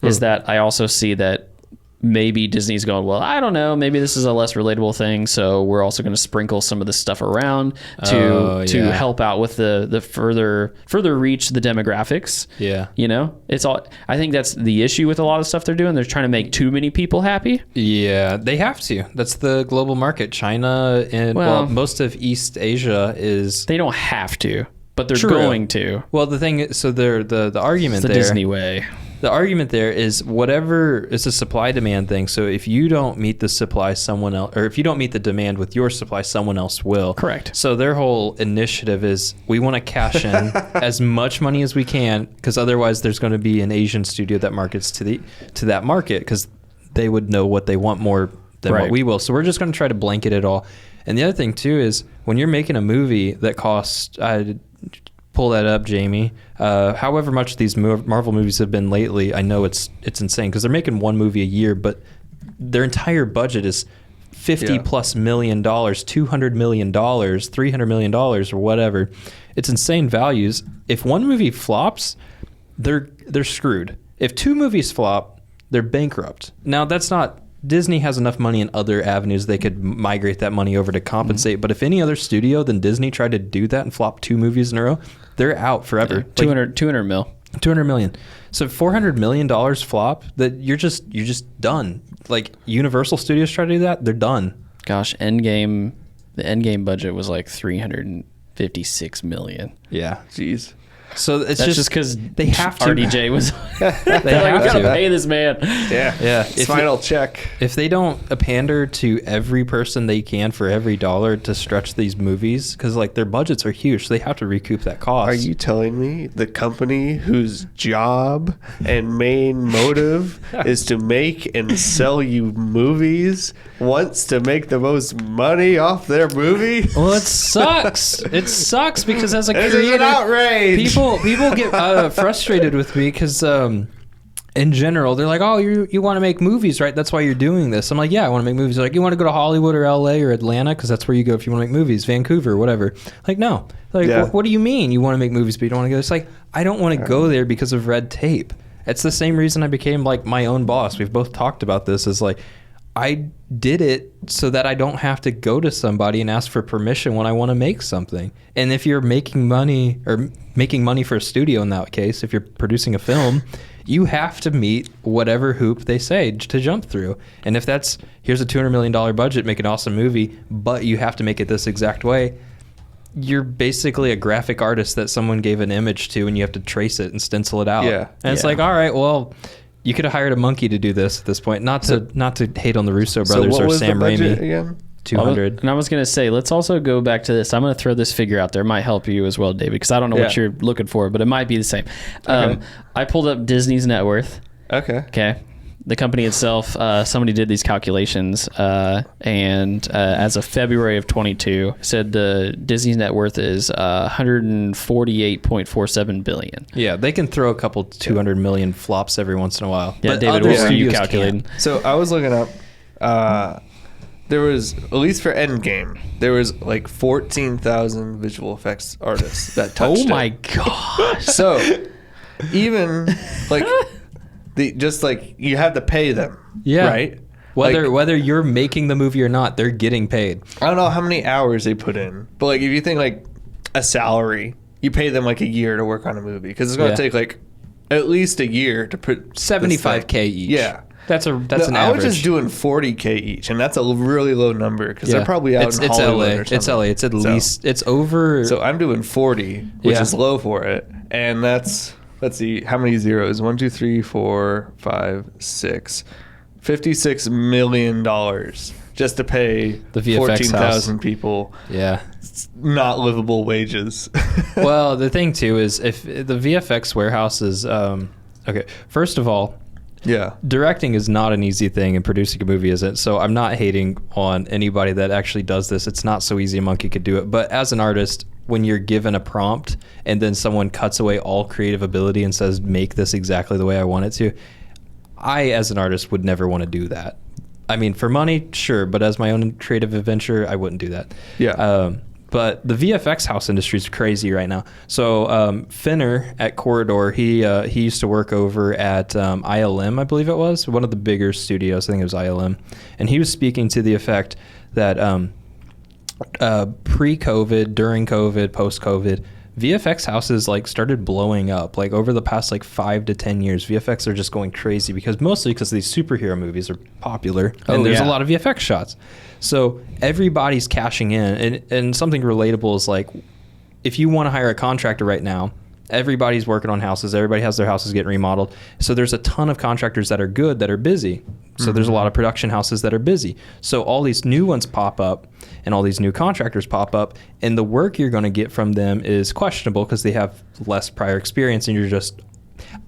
Speaker 1: is that I also see that. Maybe Disney's going, well, I don't know. Maybe this is a less relatable thing, so we're also going to sprinkle some of this stuff around to help out with the further reach the demographics.
Speaker 3: Yeah,
Speaker 1: you know, it's all. I think that's the issue with a lot of stuff they're doing. They're trying to make too many people happy.
Speaker 3: Yeah, they have to. That's the global market. China and most of East Asia is.
Speaker 1: They don't have to, but they're going to.
Speaker 3: Well, the thing is, so the argument
Speaker 1: it's the
Speaker 3: there,
Speaker 1: Disney way.
Speaker 3: The argument there is whatever is a supply demand thing. So if you don't meet the supply, someone else, or if you don't meet the demand with your supply, someone else will.
Speaker 1: Correct.
Speaker 3: So their whole initiative is we want to cash in as much money as we can, because otherwise there's going to be an Asian studio that markets to that market, because they would know what they want more than what we will. So we're just going to try to blanket it all. And the other thing too is when you're making a movie that costs. Pull that up, Jamie. However much these Marvel movies have been lately, I know it's insane because they're making one movie a year, but their entire budget is $50+ million, $200 million, $300 million, or whatever. It's insane values. If one movie flops, they're screwed. If two movies flop, they're bankrupt. Now that's not. Disney has enough money in other avenues they could migrate that money over to compensate. Mm-hmm. But if any other studio than Disney tried to do that and flop two movies in a row, they're out forever.
Speaker 1: Yeah, 200
Speaker 3: million. So $400 million flop, that you're just done. Like Universal Studios try to do that, they're done.
Speaker 1: Gosh, the Endgame budget was like $356 million.
Speaker 3: Yeah.
Speaker 2: Jeez.
Speaker 3: So it's
Speaker 1: That's just because
Speaker 3: they have to.
Speaker 1: RDJ was.
Speaker 3: They
Speaker 1: They're like, we
Speaker 3: have
Speaker 1: gotta
Speaker 3: to.
Speaker 1: pay this man.
Speaker 2: Yeah. Final check.
Speaker 3: If they don't pander to every person they can for every dollar to stretch these movies, because like their budgets are huge, so they have to recoup that cost.
Speaker 2: Are you telling me the company whose job and main motive is to make and sell you movies wants to make the most money off their movie?
Speaker 3: Well, it sucks. It sucks because as a
Speaker 2: This
Speaker 3: creator,
Speaker 2: is an outrage.
Speaker 3: people get frustrated with me because in general they're like, oh, you want to make movies, right? That's why you're doing this. I'm like, yeah, I want to make movies. They're like, you want to go to Hollywood or LA or Atlanta because that's where you go if you want to make movies, Vancouver, whatever. Like, no. Like, what do you mean you want to make movies but you don't want to go? It's like, I don't want to go there because of red tape. It's the same reason I became like my own boss. We've both talked about this. Is like, I did it so that I don't have to go to somebody and ask for permission when I want to make something. And if you're making money for a studio in that case, if you're producing a film, you have to meet whatever hoop they say to jump through. And if that's, here's a $200 million budget, make an awesome movie, but you have to make it this exact way, you're basically a graphic artist that someone gave an image to and you have to trace it and stencil it out.
Speaker 2: Yeah.
Speaker 3: And it's like, all right, well, you could have hired a monkey to do this at this point. Not to hate on the Russo brothers or Sam Raimi.
Speaker 2: Again?
Speaker 3: 200.
Speaker 1: And I was going to say, let's also go back to this. I'm going to throw this figure out there. It might help you as well, David, because I don't know what you're looking for, but it might be the same. I pulled up Disney's net worth. Okay. The company itself, somebody did these calculations, and as of February of 22, said the Disney's net worth is $148.47 billion.
Speaker 3: Yeah, they can throw a couple 200 million flops every once in a while.
Speaker 1: Yeah,
Speaker 3: but
Speaker 1: David, what were you calculating?
Speaker 2: So I was looking up. There was, at least for Endgame, there was like 14,000 visual effects artists that touched it.
Speaker 1: Oh my gosh.
Speaker 2: So even like you have to pay them.
Speaker 3: Yeah.
Speaker 2: Right?
Speaker 3: Whether you're making the movie or not, they're getting paid.
Speaker 2: I don't know how many hours they put in, but like if you think like a salary, you pay them like a year to work on a movie because it's going to take like at least a year to put
Speaker 3: $75K each.
Speaker 2: Yeah.
Speaker 3: That's an average.
Speaker 2: I was just doing $40K each, and that's a really low number because they're probably out in Hollywood or something.
Speaker 3: It's LA. It's at least, it's over.
Speaker 2: So I'm doing 40, which is low for it, and that's, let's see, how many zeros? 1, 2, 3, 4, 5, 6. $56 million just to pay
Speaker 3: the VFX
Speaker 2: 14,000 people.
Speaker 3: Yeah.
Speaker 2: Not livable wages.
Speaker 3: Well, the thing too is if the VFX warehouse is okay. First of all, directing is not an easy thing, and producing a movie isn't. So I'm not hating on anybody that actually does this. It's not so easy a monkey could do it. But as an artist, when you're given a prompt and then someone cuts away all creative ability and says, make this exactly the way I want it to, I, as an artist, would never want to do that. I mean, for money, sure, but as my own creative adventure, I wouldn't do that.
Speaker 2: Yeah.
Speaker 3: But the VFX house industry is crazy right now. So Finner at Corridor, he used to work over at ILM, I believe it was, one of the bigger studios. I think it was ILM. And he was speaking to the effect that pre-COVID, during COVID, post-COVID, VFX houses like started blowing up. Like over the past like 5 to 10 years, VFX are just going crazy because these superhero movies are popular and there's a lot of VFX shots. So everybody's cashing in, and something relatable is like, if you want to hire a contractor right now, everybody's working on houses. Everybody has their houses getting remodeled. So there's a ton of contractors that are good, that are busy. So there's a lot of production houses that are busy. So all these new ones pop up and all these new contractors pop up, and the work you're going to get from them is questionable because they have less prior experience, and you're just,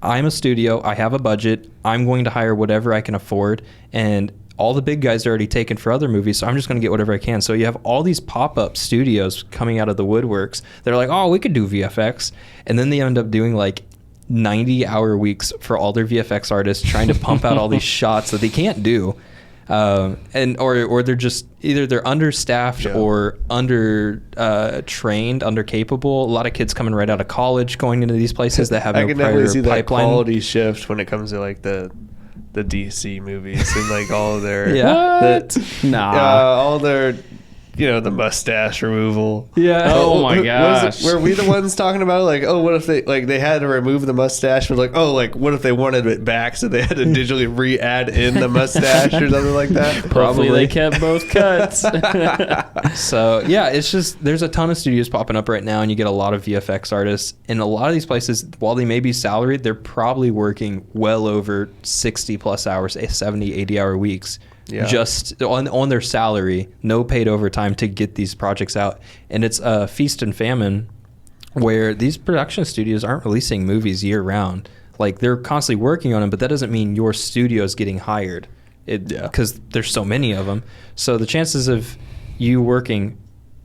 Speaker 3: I'm a studio, I have a budget, I'm going to hire whatever I can afford, and all the big guys are already taken for other movies, so I'm just going to get whatever I can. So you have all these pop-up studios coming out of the woodworks. They're like, oh, we could do VFX. And then they end up doing like 90-hour weeks for all their VFX artists trying to pump out all these shots that they can't do. Or they're just, either they're understaffed or trained, undercapable. A lot of kids coming right out of college going into these places that have no prior pipeline. I can definitely see that
Speaker 2: quality shift when it comes to like the DC movies and like all their
Speaker 3: all their
Speaker 2: the mustache removal.
Speaker 3: Yeah.
Speaker 1: Oh my gosh.
Speaker 2: Were we the ones talking about it? Like, oh, what if they had to remove the mustache? But like, oh, like what if they wanted it back, so they had to digitally re-add in the mustache or something like that?
Speaker 1: Probably they kept both cuts.
Speaker 3: So yeah, it's just there's a ton of studios popping up right now, and you get a lot of VFX artists. And a lot of these places, while they may be salaried, they're probably working well over 60 plus hours, 70, 80-hour weeks. Yeah. Just on their salary, no paid overtime to get these projects out. And it's a feast and famine where these production studios aren't releasing movies year round. Like, they're constantly working on them, but that doesn't mean your studio is getting hired because there's so many of them. So the chances of you working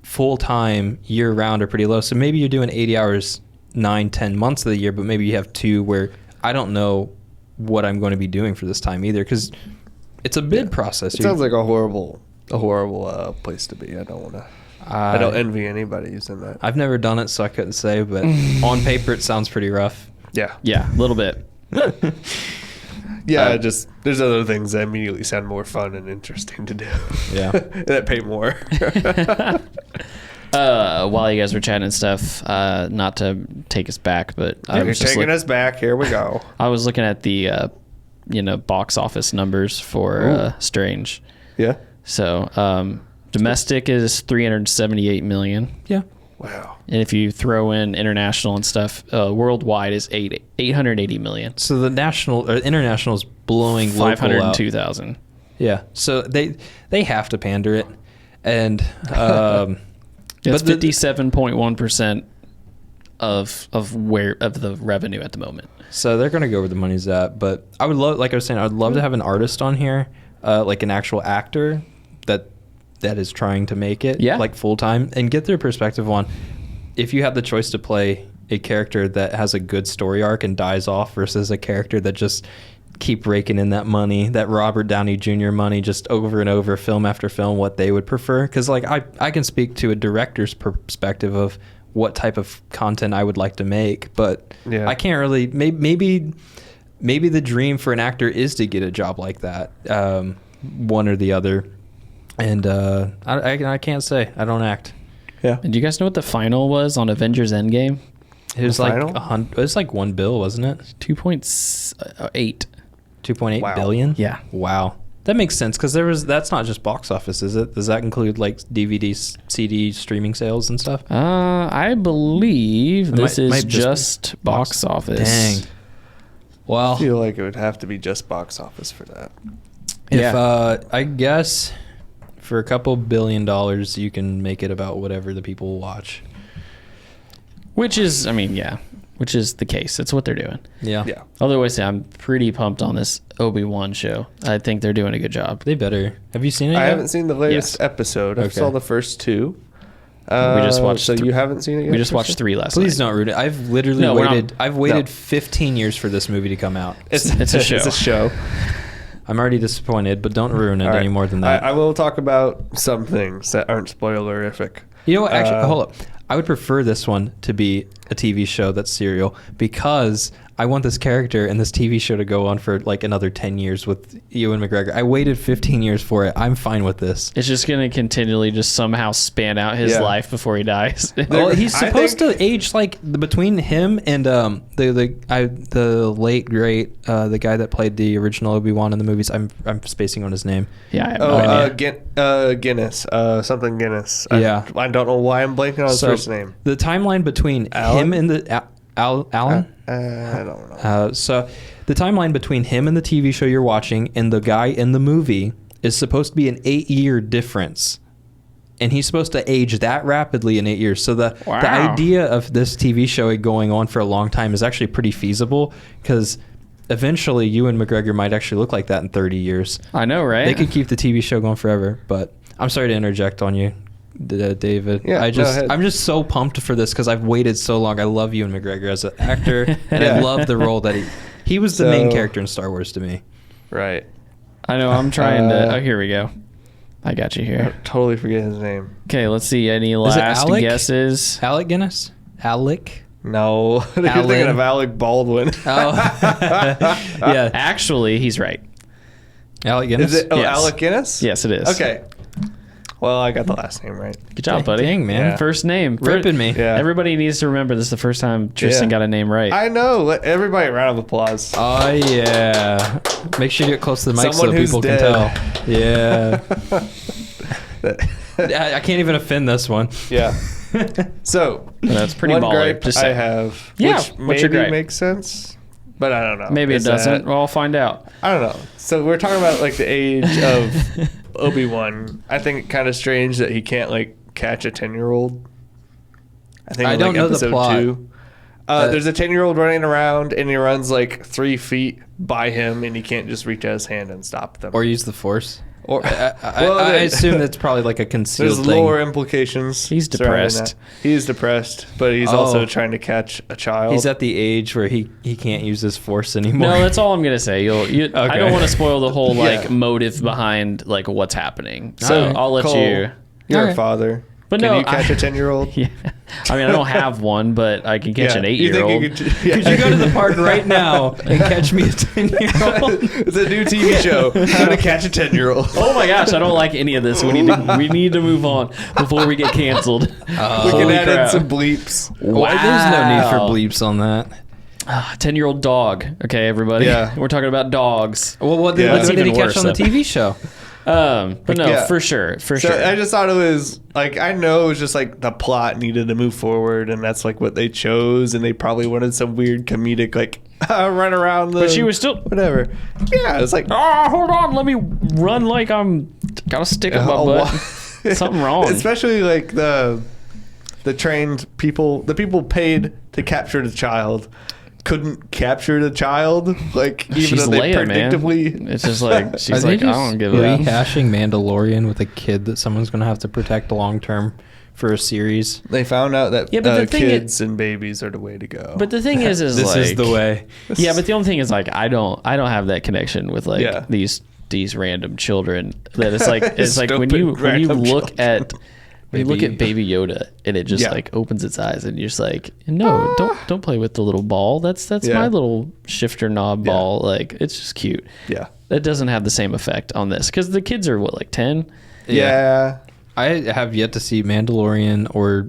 Speaker 3: full-time year round are pretty low. So maybe you're doing 80 hours 9-10 months of the year, but maybe you have 2 where I don't know what I'm going to be doing for this time either, because it's a bid process.
Speaker 2: It sounds like a horrible place to be. I don't envy anybody using that.
Speaker 3: I've never done it, so I couldn't say, but on paper it sounds pretty rough.
Speaker 2: Yeah,
Speaker 1: a little bit.
Speaker 2: Just there's other things that immediately sound more fun and interesting to do.
Speaker 3: Yeah,
Speaker 2: that pay more.
Speaker 1: While you guys were chatting and stuff, not to take us back, but
Speaker 2: you're taking us back. Here we go.
Speaker 1: I was looking at the box office numbers for Strange.
Speaker 2: Yeah.
Speaker 1: So domestic is 378 million.
Speaker 3: Yeah.
Speaker 2: Wow.
Speaker 1: And if you throw in international and stuff, worldwide is 880 million.
Speaker 3: So the national or international is blowing
Speaker 1: 502,000.
Speaker 3: Yeah. So they have to pander it, and
Speaker 1: it's 57.1% of the revenue at the moment.
Speaker 3: So they're going to go where the money's at. But I would love, like I was saying, I would love to have an artist on here, like an actual actor that is trying to make it like full time, and get their perspective on if you have the choice to play a character that has a good story arc and dies off versus a character that just keep raking in that money, that Robert Downey Jr. money, just over and over, film after film, what they would prefer. Because like I can speak to a director's perspective of what type of content I would like to make, but I can't really. Maybe the dream for an actor is to get a job like that, one or the other. And I can't say. I don't act.
Speaker 1: Yeah. And do you guys know what the final was on Avengers Endgame?
Speaker 3: It was like it was like $1 billion, wasn't it?
Speaker 1: 2.8.
Speaker 3: 2.8 billion?
Speaker 1: Yeah.
Speaker 3: Wow. That makes sense, because that's not just box office, is it? Does that include like DVD, CD streaming sales and stuff?
Speaker 1: I believe this is just box office.
Speaker 3: Dang. Well,
Speaker 2: I feel like it would have to be just box office for that.
Speaker 3: If I guess for a couple $1 billion, you can make it about whatever the people watch.
Speaker 1: Which is the case. It's what they're doing.
Speaker 3: Yeah.
Speaker 1: Otherwise, I'm pretty pumped on this Obi-Wan show. I think they're doing a good job.
Speaker 3: They better. Have you seen it yet?
Speaker 2: I haven't seen the latest episode. I saw the first 2.
Speaker 1: We just watched.
Speaker 2: So you haven't seen it yet?
Speaker 1: We just watched 3 last night.
Speaker 3: Please don't ruin it. I've literally waited. I've waited 15 years for this movie to come out.
Speaker 1: It's a show.
Speaker 2: It's a show.
Speaker 3: I'm already disappointed, but don't ruin it any more than that.
Speaker 2: I will talk about some things that aren't spoilerific.
Speaker 3: You know what? Actually, hold up. I would prefer this one to be a TV show that's serial, because I want this character and this TV show to go on for like another 10 years with Ewan McGregor. I waited 15 years for it. I'm fine with this.
Speaker 1: It's just going to continually just somehow span out his life before he dies.
Speaker 3: Well, he's supposed to age like between him and the late great the guy that played the original Obi-Wan in the movies. I'm spacing on his name.
Speaker 1: Yeah, I have no idea.
Speaker 2: Guinness, something Guinness.
Speaker 3: Yeah,
Speaker 2: I don't know why I'm blanking on his first name.
Speaker 3: The timeline between him and the Alan.
Speaker 2: I don't know.
Speaker 3: So the timeline between him and the TV show you're watching and the guy in the movie is supposed to be an 8-year difference. And he's supposed to age that rapidly in 8 years. So the idea of this TV show going on for a long time is actually pretty feasible, because eventually Ewan McGregor might actually look like that in 30 years.
Speaker 1: I know, right?
Speaker 3: They could keep the TV show going forever. But I'm sorry to interject on you, David.
Speaker 2: Yeah,
Speaker 3: I'm just so pumped for this because I've waited so long. I love Ewan McGregor as an actor, and I love the role that he was the main character in Star Wars to me.
Speaker 2: Right.
Speaker 1: I know. I'm trying to. Oh, here we go. I got you here.
Speaker 2: I totally forget his name.
Speaker 1: Okay, let's see. Any last guesses?
Speaker 3: Alec Guinness? Alec?
Speaker 2: No, you're thinking of Alec Baldwin.
Speaker 3: Oh, yeah.
Speaker 1: Actually, he's right.
Speaker 3: Alec Guinness.
Speaker 2: Is it? Oh,
Speaker 1: Yes.
Speaker 2: Alec Guinness.
Speaker 1: Yes, it is.
Speaker 2: Okay. Well, I got the last name right.
Speaker 1: Good job, buddy.
Speaker 3: Dang, man.
Speaker 2: Yeah.
Speaker 1: First name.
Speaker 3: Ripping me.
Speaker 2: Yeah.
Speaker 1: Everybody needs to remember this is the first time Tristan got a name right.
Speaker 2: I know. Let everybody a round of applause.
Speaker 3: Oh, yeah. Make sure you get close to the mic
Speaker 2: Someone
Speaker 3: so
Speaker 2: who's
Speaker 3: people
Speaker 2: dead.
Speaker 3: can tell. Yeah. I can't even offend this one.
Speaker 2: Yeah. So
Speaker 1: That's pretty
Speaker 2: one
Speaker 1: baller.
Speaker 2: gripe
Speaker 1: Just
Speaker 2: I
Speaker 1: say.
Speaker 2: have,
Speaker 1: Yeah,
Speaker 2: which
Speaker 1: what's your
Speaker 2: maybe
Speaker 1: gripe?
Speaker 2: makes sense, but I don't know.
Speaker 1: Maybe it
Speaker 2: Is
Speaker 1: doesn't.
Speaker 2: that-
Speaker 1: Well, I'll find out.
Speaker 2: I don't know. So we're talking about like the age of Obi-Wan. I think it kind of strange that he can't like catch a 10-year-old. I think
Speaker 3: I
Speaker 2: in,
Speaker 3: don't
Speaker 2: like,
Speaker 3: know the
Speaker 2: episode
Speaker 3: plot.
Speaker 2: 2. There's a 10-year-old running around and he runs like 3 feet by him and he can't just reach out his hand and stop them.
Speaker 3: Or use the Force.
Speaker 2: Or
Speaker 3: I assume that's probably like a concealed
Speaker 2: there's
Speaker 3: thing.
Speaker 2: lower implications.
Speaker 1: He's
Speaker 2: surrounding
Speaker 1: depressed.
Speaker 2: that. He's depressed, but he's also trying to catch a child.
Speaker 3: He's at the age where he can't use his Force anymore.
Speaker 1: No, that's all I'm gonna say. I
Speaker 3: Okay.
Speaker 1: don't want to spoil the whole like
Speaker 2: Yeah.
Speaker 1: motive behind like what's happening. So
Speaker 3: Alright.
Speaker 1: I'll let
Speaker 2: Cole,
Speaker 1: you.
Speaker 2: You're a
Speaker 3: Alright.
Speaker 2: father.
Speaker 1: But
Speaker 2: Can
Speaker 1: no,
Speaker 2: you catch
Speaker 1: I-
Speaker 2: a 10-year-old?
Speaker 1: Yeah. I mean, I don't have one, but I can catch an 8-year-old.
Speaker 2: You think
Speaker 3: Could you go to the park right now and catch me a 10-year-old?
Speaker 2: It's a new TV show. How to catch a 10-year-old.
Speaker 1: Oh my gosh, I don't like any of this. We need to move on before we get canceled.
Speaker 2: We
Speaker 1: Holy
Speaker 2: can add
Speaker 1: crap.
Speaker 2: in some bleeps.
Speaker 3: Why? There's no need for
Speaker 1: Wow.
Speaker 3: bleeps on that.
Speaker 1: 10-year-old dog. Okay, everybody.
Speaker 2: Yeah.
Speaker 1: We're talking about dogs.
Speaker 3: Well, what
Speaker 2: Yeah.
Speaker 3: what
Speaker 2: That's
Speaker 3: did he
Speaker 1: even
Speaker 3: catch
Speaker 1: worse,
Speaker 3: on the
Speaker 1: though.
Speaker 3: TV show?
Speaker 1: But no,
Speaker 2: Yeah.
Speaker 1: for sure.
Speaker 2: So
Speaker 1: sure.
Speaker 2: I just thought it was like, I know it was just like the plot needed to move forward and that's like what they chose and they probably wanted some weird comedic like run around the
Speaker 1: But she was still.
Speaker 2: whatever. Yeah, it's like
Speaker 1: Hold on. Let me run like I'm got a stick up my
Speaker 2: a
Speaker 1: butt.
Speaker 2: wa-
Speaker 1: Something wrong.
Speaker 2: Especially like the trained people, the people paid to capture the child couldn't capture the child, like even
Speaker 1: She's
Speaker 2: though they
Speaker 1: Leia, man.
Speaker 2: predictably
Speaker 1: It's just like she's
Speaker 3: Are they
Speaker 1: like I
Speaker 3: just
Speaker 1: don't give a.
Speaker 3: rehashing Mandalorian with a kid that someone's going to have to protect long term for a series?
Speaker 2: they found out that
Speaker 1: Yeah, but the thing
Speaker 2: kids and babies are the way to go.
Speaker 1: But the thing is
Speaker 3: This
Speaker 1: like,
Speaker 3: is the way.
Speaker 1: Yeah, but the only thing is like I don't have that connection with like
Speaker 2: Yeah.
Speaker 1: these random children. That it's like when you
Speaker 2: Stupid random
Speaker 1: look
Speaker 2: children.
Speaker 1: at when you look at Baby Yoda and it just
Speaker 2: Yeah.
Speaker 1: like opens its eyes and you're just like, no, don't play with the little ball. That's
Speaker 2: Yeah.
Speaker 1: my little shifter knob
Speaker 2: Yeah.
Speaker 1: ball. Like it's just cute.
Speaker 2: yeah,
Speaker 1: That doesn't have the same effect on this because the kids are what, like 10?
Speaker 2: yeah.
Speaker 3: I have yet to see Mandalorian or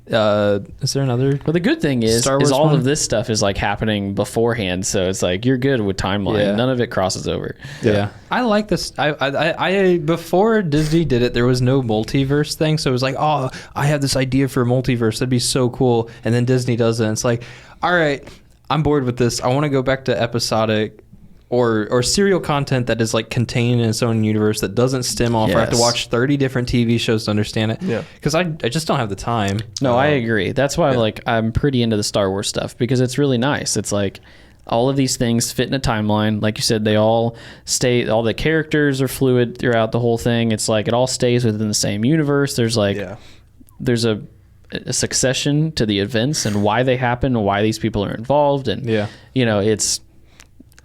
Speaker 3: is there another?
Speaker 1: But the good thing is
Speaker 3: Star Wars
Speaker 1: all
Speaker 3: one?
Speaker 1: of this stuff is like happening beforehand, so it's like you're good with timeline.
Speaker 3: Yeah.
Speaker 1: None of it crosses over.
Speaker 3: Yeah. I like this. I before Disney did it, there was no multiverse thing, so it was like, oh, I have this idea for a multiverse. That'd be so cool. And then Disney does it. And it's like, all right, I'm bored with this. I want to go back to episodic or serial content that is like contained in its own universe that doesn't stem off. Or I have to
Speaker 1: Yes.
Speaker 3: watch 30 different TV shows to understand it.
Speaker 2: Yeah.
Speaker 3: Because I just don't have the time.
Speaker 1: No, I agree. That's why like I'm pretty into the Star Wars stuff because it's really nice. It's like all of these things fit in a timeline. Like you said, they all stay. All the characters are fluid throughout the whole thing. It's like it all stays within the same universe. There's like there's a succession to the events and why they happen and why these people are involved. And you know, it's.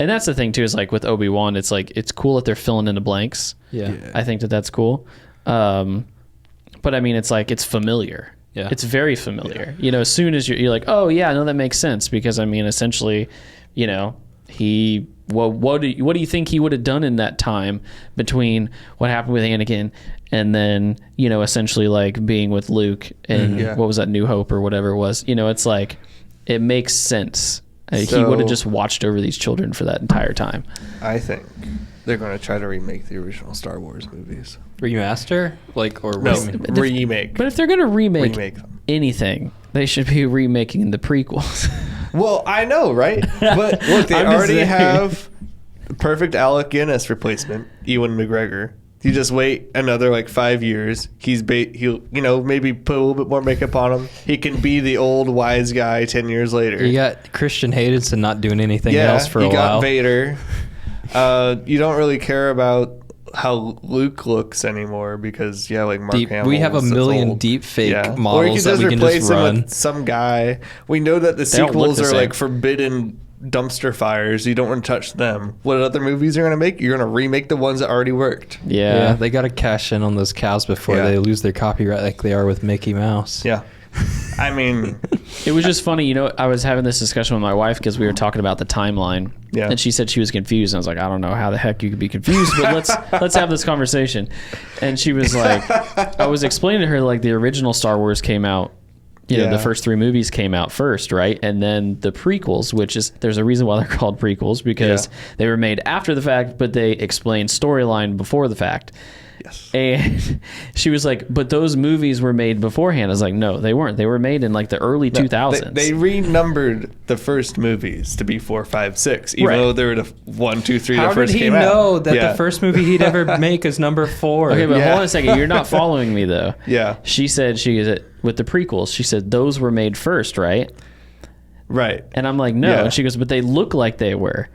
Speaker 1: And that's the thing too, is like with Obi-Wan, it's like, it's cool that they're filling in the blanks.
Speaker 3: Yeah.
Speaker 1: I think that's cool. But I mean, it's like, it's familiar.
Speaker 3: Yeah.
Speaker 1: It's very familiar. You know, as soon as you're like, oh yeah, no, that makes sense. Because I mean, essentially, you know, what do you think he would have done in that time between what happened with Anakin and then, you know, essentially like being with Luke and what was that, New Hope or whatever it was, you know, it's like, it makes sense. He would have just watched over these children for that entire time.
Speaker 2: I think they're going to try to remake the original Star Wars movies.
Speaker 3: Remaster? Like, or
Speaker 2: No,
Speaker 3: remake?
Speaker 2: remake.
Speaker 1: But if they're going to remake
Speaker 2: them.
Speaker 1: anything, they should be remaking the prequels.
Speaker 2: Well, I know, right? But look, they
Speaker 1: I'm just
Speaker 2: already
Speaker 1: saying.
Speaker 2: have perfect Alec Guinness replacement, Ewan McGregor. You just wait another like 5 years. He'll maybe put a little bit more makeup on him. He can be the old wise guy 10 years later.
Speaker 3: You got Christian Haydenson not doing anything else for a
Speaker 2: you got
Speaker 3: while.
Speaker 2: Vader. You don't really care about how Luke looks anymore because like Mark Hamill.
Speaker 3: We have a million deep fake models that we can just run.
Speaker 2: Him with some guy. We know that the
Speaker 1: They don't look
Speaker 2: sequels
Speaker 1: the
Speaker 2: are
Speaker 1: same.
Speaker 2: like forbidden dumpster fires. You don't want to touch them. What other movies are going to make? You're going to remake the ones that already worked.
Speaker 3: Yeah, they got to cash in on those cows before they lose their copyright like they are with Mickey Mouse.
Speaker 2: Yeah. I mean,
Speaker 1: It was just funny, I was having this discussion with my wife because we were talking about the timeline.
Speaker 2: Yeah.
Speaker 1: And she said she was confused. And I was like, I don't know how the heck you could be confused, but let's have this conversation. And she was like, I was explaining to her like the original Star Wars came out. The first 3 movies came out first, right? And then the prequels, which is, there's a reason why they're called prequels, because they were made after the fact, but they explain storyline before the fact.
Speaker 2: Yes.
Speaker 1: And she was like, but those movies were made beforehand. I was like, no, they weren't. They were made in like the early 2000s.
Speaker 2: They renumbered the first movies to be 4, 5, 6, even though they were the 1, 2, 3 that first came out.
Speaker 3: How did he know that the first movie he'd ever make is number 4?
Speaker 1: Okay, but hold on a second. You're not following me though.
Speaker 2: Yeah.
Speaker 1: She said with the prequels, she said those were made first, right?
Speaker 2: Right.
Speaker 1: And I'm like, no.
Speaker 2: Yeah.
Speaker 1: And she goes, but they look like they were.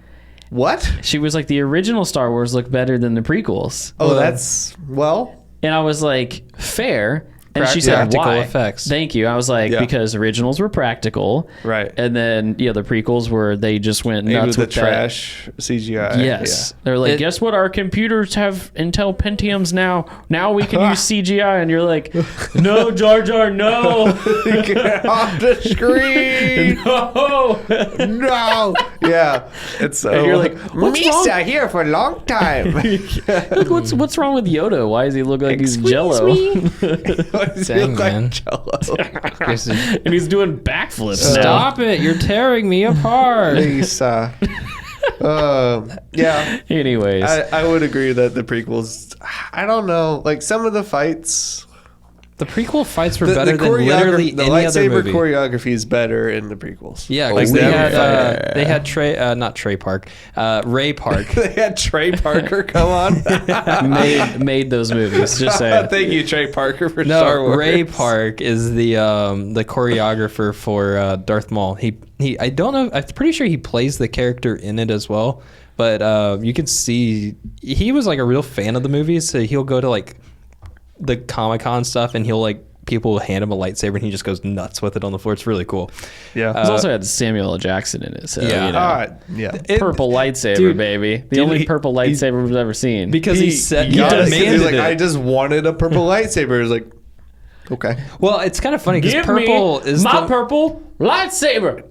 Speaker 2: What?
Speaker 1: She was like, the original Star Wars looked better than the prequels.
Speaker 2: Oh, that's, well.
Speaker 1: And I was like, fair. And she said,
Speaker 3: Practical
Speaker 1: why?
Speaker 3: effects.
Speaker 1: Thank you. I was like, because originals were practical.
Speaker 2: Right.
Speaker 1: And then, the prequels were, they just went nuts
Speaker 2: with
Speaker 1: with
Speaker 2: the trash CGI.
Speaker 1: Yes.
Speaker 2: Yeah.
Speaker 1: They're like, guess what? Our computers have Intel Pentiums now. Now we can use CGI. And you're like, no, Jar Jar, no.
Speaker 2: Get off the screen.
Speaker 1: No.
Speaker 2: No. Yeah. It's so.
Speaker 1: And you're like, what's
Speaker 2: Misa
Speaker 1: wrong?
Speaker 2: here for a long time.
Speaker 1: Look, what's wrong with Yoda? Why does he look like he's Jello?
Speaker 3: Dang, man.
Speaker 2: Jello.
Speaker 1: And he's doing backflips now.
Speaker 3: Stop it. You're tearing me apart.
Speaker 2: Lisa. Yeah.
Speaker 1: Anyways.
Speaker 2: I would agree that the prequels, I don't know, like some of the fights.
Speaker 3: The prequel fights were better than literally
Speaker 2: the
Speaker 3: any other
Speaker 2: lightsaber
Speaker 3: movie.
Speaker 2: choreography is better in the prequels.
Speaker 3: Yeah,
Speaker 2: Like,
Speaker 3: because they had
Speaker 2: Trey
Speaker 3: Ray Park.
Speaker 2: they had Trey Parker come on.
Speaker 1: made those movies. Just saying.
Speaker 2: Thank you, Trey Parker, for Star Wars.
Speaker 3: Ray Park is the choreographer for Darth Maul. I don't know. I'm pretty sure he plays the character in it as well. But you can see he was like a real fan of the movies. So he'll go to like the Comic-Con stuff and he'll like people will hand him a lightsaber and he just goes nuts with it on the floor. It's really cool.
Speaker 2: Yeah.
Speaker 1: It's also had Samuel L. Jackson in it. So,
Speaker 2: Yeah.
Speaker 1: Purple lightsaber,
Speaker 3: dude,
Speaker 1: baby. The only purple lightsaber we've ever seen.
Speaker 3: Because he
Speaker 2: demanded
Speaker 3: demanded
Speaker 2: like,
Speaker 3: it.
Speaker 2: I just wanted a purple lightsaber. It was like, okay.
Speaker 3: Well, it's kind of funny because
Speaker 1: Give
Speaker 3: purple
Speaker 1: me
Speaker 3: is
Speaker 1: my purple lightsaber.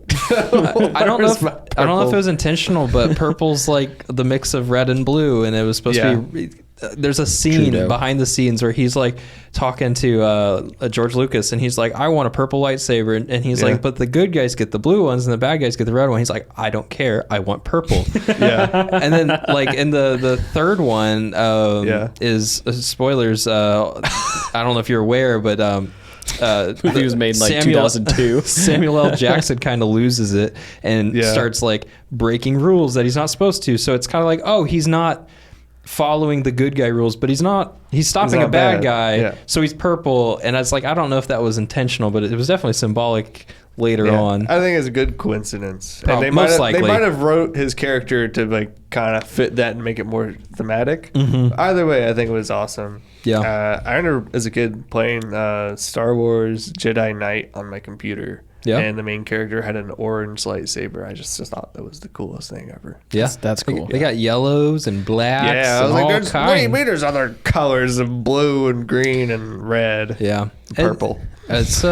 Speaker 3: I don't know if it was intentional, but purple's like the mix of red and blue, and it was supposed to be. There's a scene behind the scenes where he's like talking to George Lucas, and he's like, "I want a purple lightsaber," and he's like, "But the good guys get the blue ones, and the bad guys get the red one." He's like, "I don't care. I want purple." And then like in the third one is spoilers. I don't know if you're aware, but.
Speaker 1: He was made in like 2002.
Speaker 3: Samuel L. Jackson kind of loses it and starts like breaking rules that he's not supposed to. So it's kind of like, oh, he's not following the good guy rules, but he's stopping a bad guy. So he's purple. And I was like, I don't know if that was intentional, but it was definitely symbolic later on.
Speaker 2: I think it's a good coincidence.
Speaker 3: And
Speaker 2: they might have wrote his character to like kind of fit that and make it more thematic. Either way, I think it was awesome. I remember as a kid playing Star Wars Jedi Knight on my computer. And the main character had an orange lightsaber. I just thought that was the coolest thing ever.
Speaker 1: That's cool.
Speaker 3: They got yellows and blacks.
Speaker 2: I was
Speaker 3: and
Speaker 2: like, there's other colors of blue and green and red.
Speaker 3: Yeah.
Speaker 2: Purple.
Speaker 3: It's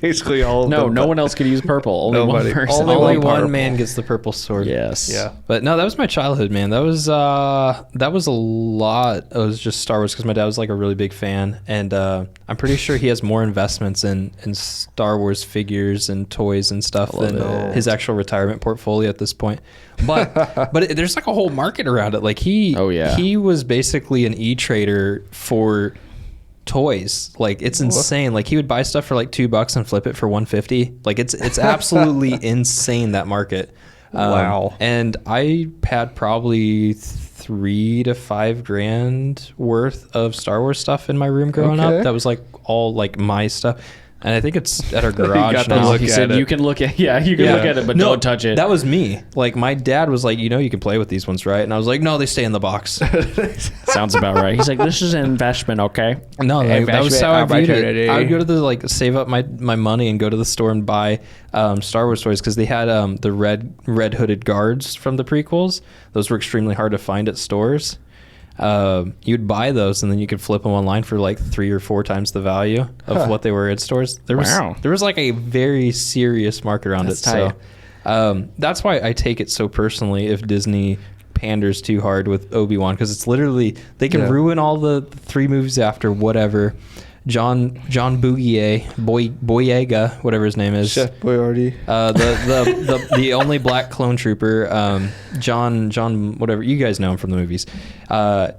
Speaker 2: basically all.
Speaker 1: No one else could use purple. Only one person.
Speaker 3: Only one man gets the purple sword.
Speaker 1: Yes.
Speaker 2: Yeah.
Speaker 3: But no, that was my childhood, man. That was a lot. It was just Star Wars because my dad was like a really big fan, and I'm pretty sure he has more investments in Star Wars figures and toys and stuff than his actual retirement portfolio at this point. But there's like a whole market around it. Like he was basically an e-trader for toys. Like it's insane. Like he would buy stuff for like $2 and flip it for $150. Like it's absolutely insane, that market.
Speaker 2: Wow.
Speaker 3: And I had probably $3,000 to $5,000 worth of Star Wars stuff in my room growing up. That was like all like my stuff. And I think it's at our garage now.
Speaker 1: He said you can look at look at it, but don't touch it.
Speaker 3: That was me. Like my dad was like, you can play with these ones, right? And I was like, no, they stay in the box.
Speaker 1: Sounds about right. He's like, this is an investment, okay?
Speaker 3: No, that was how I viewed it. I would go to the save up my money and go to the store and buy Star Wars toys because they had the red hooded guards from the prequels. Those were extremely hard to find at stores. you'd buy those and then you could flip them online for like 3 or 4 times the value of what they were in stores. There was like a very serious market around it.
Speaker 1: Tight.
Speaker 3: So that's why I take it so personally if Disney panders too hard with Obi-Wan, because it's literally they can ruin all the 3 movies after whatever. John Boyega, whatever his name is,
Speaker 2: Chef Boyardee,
Speaker 3: the only black clone trooper, John, whatever, you guys know him from the movies.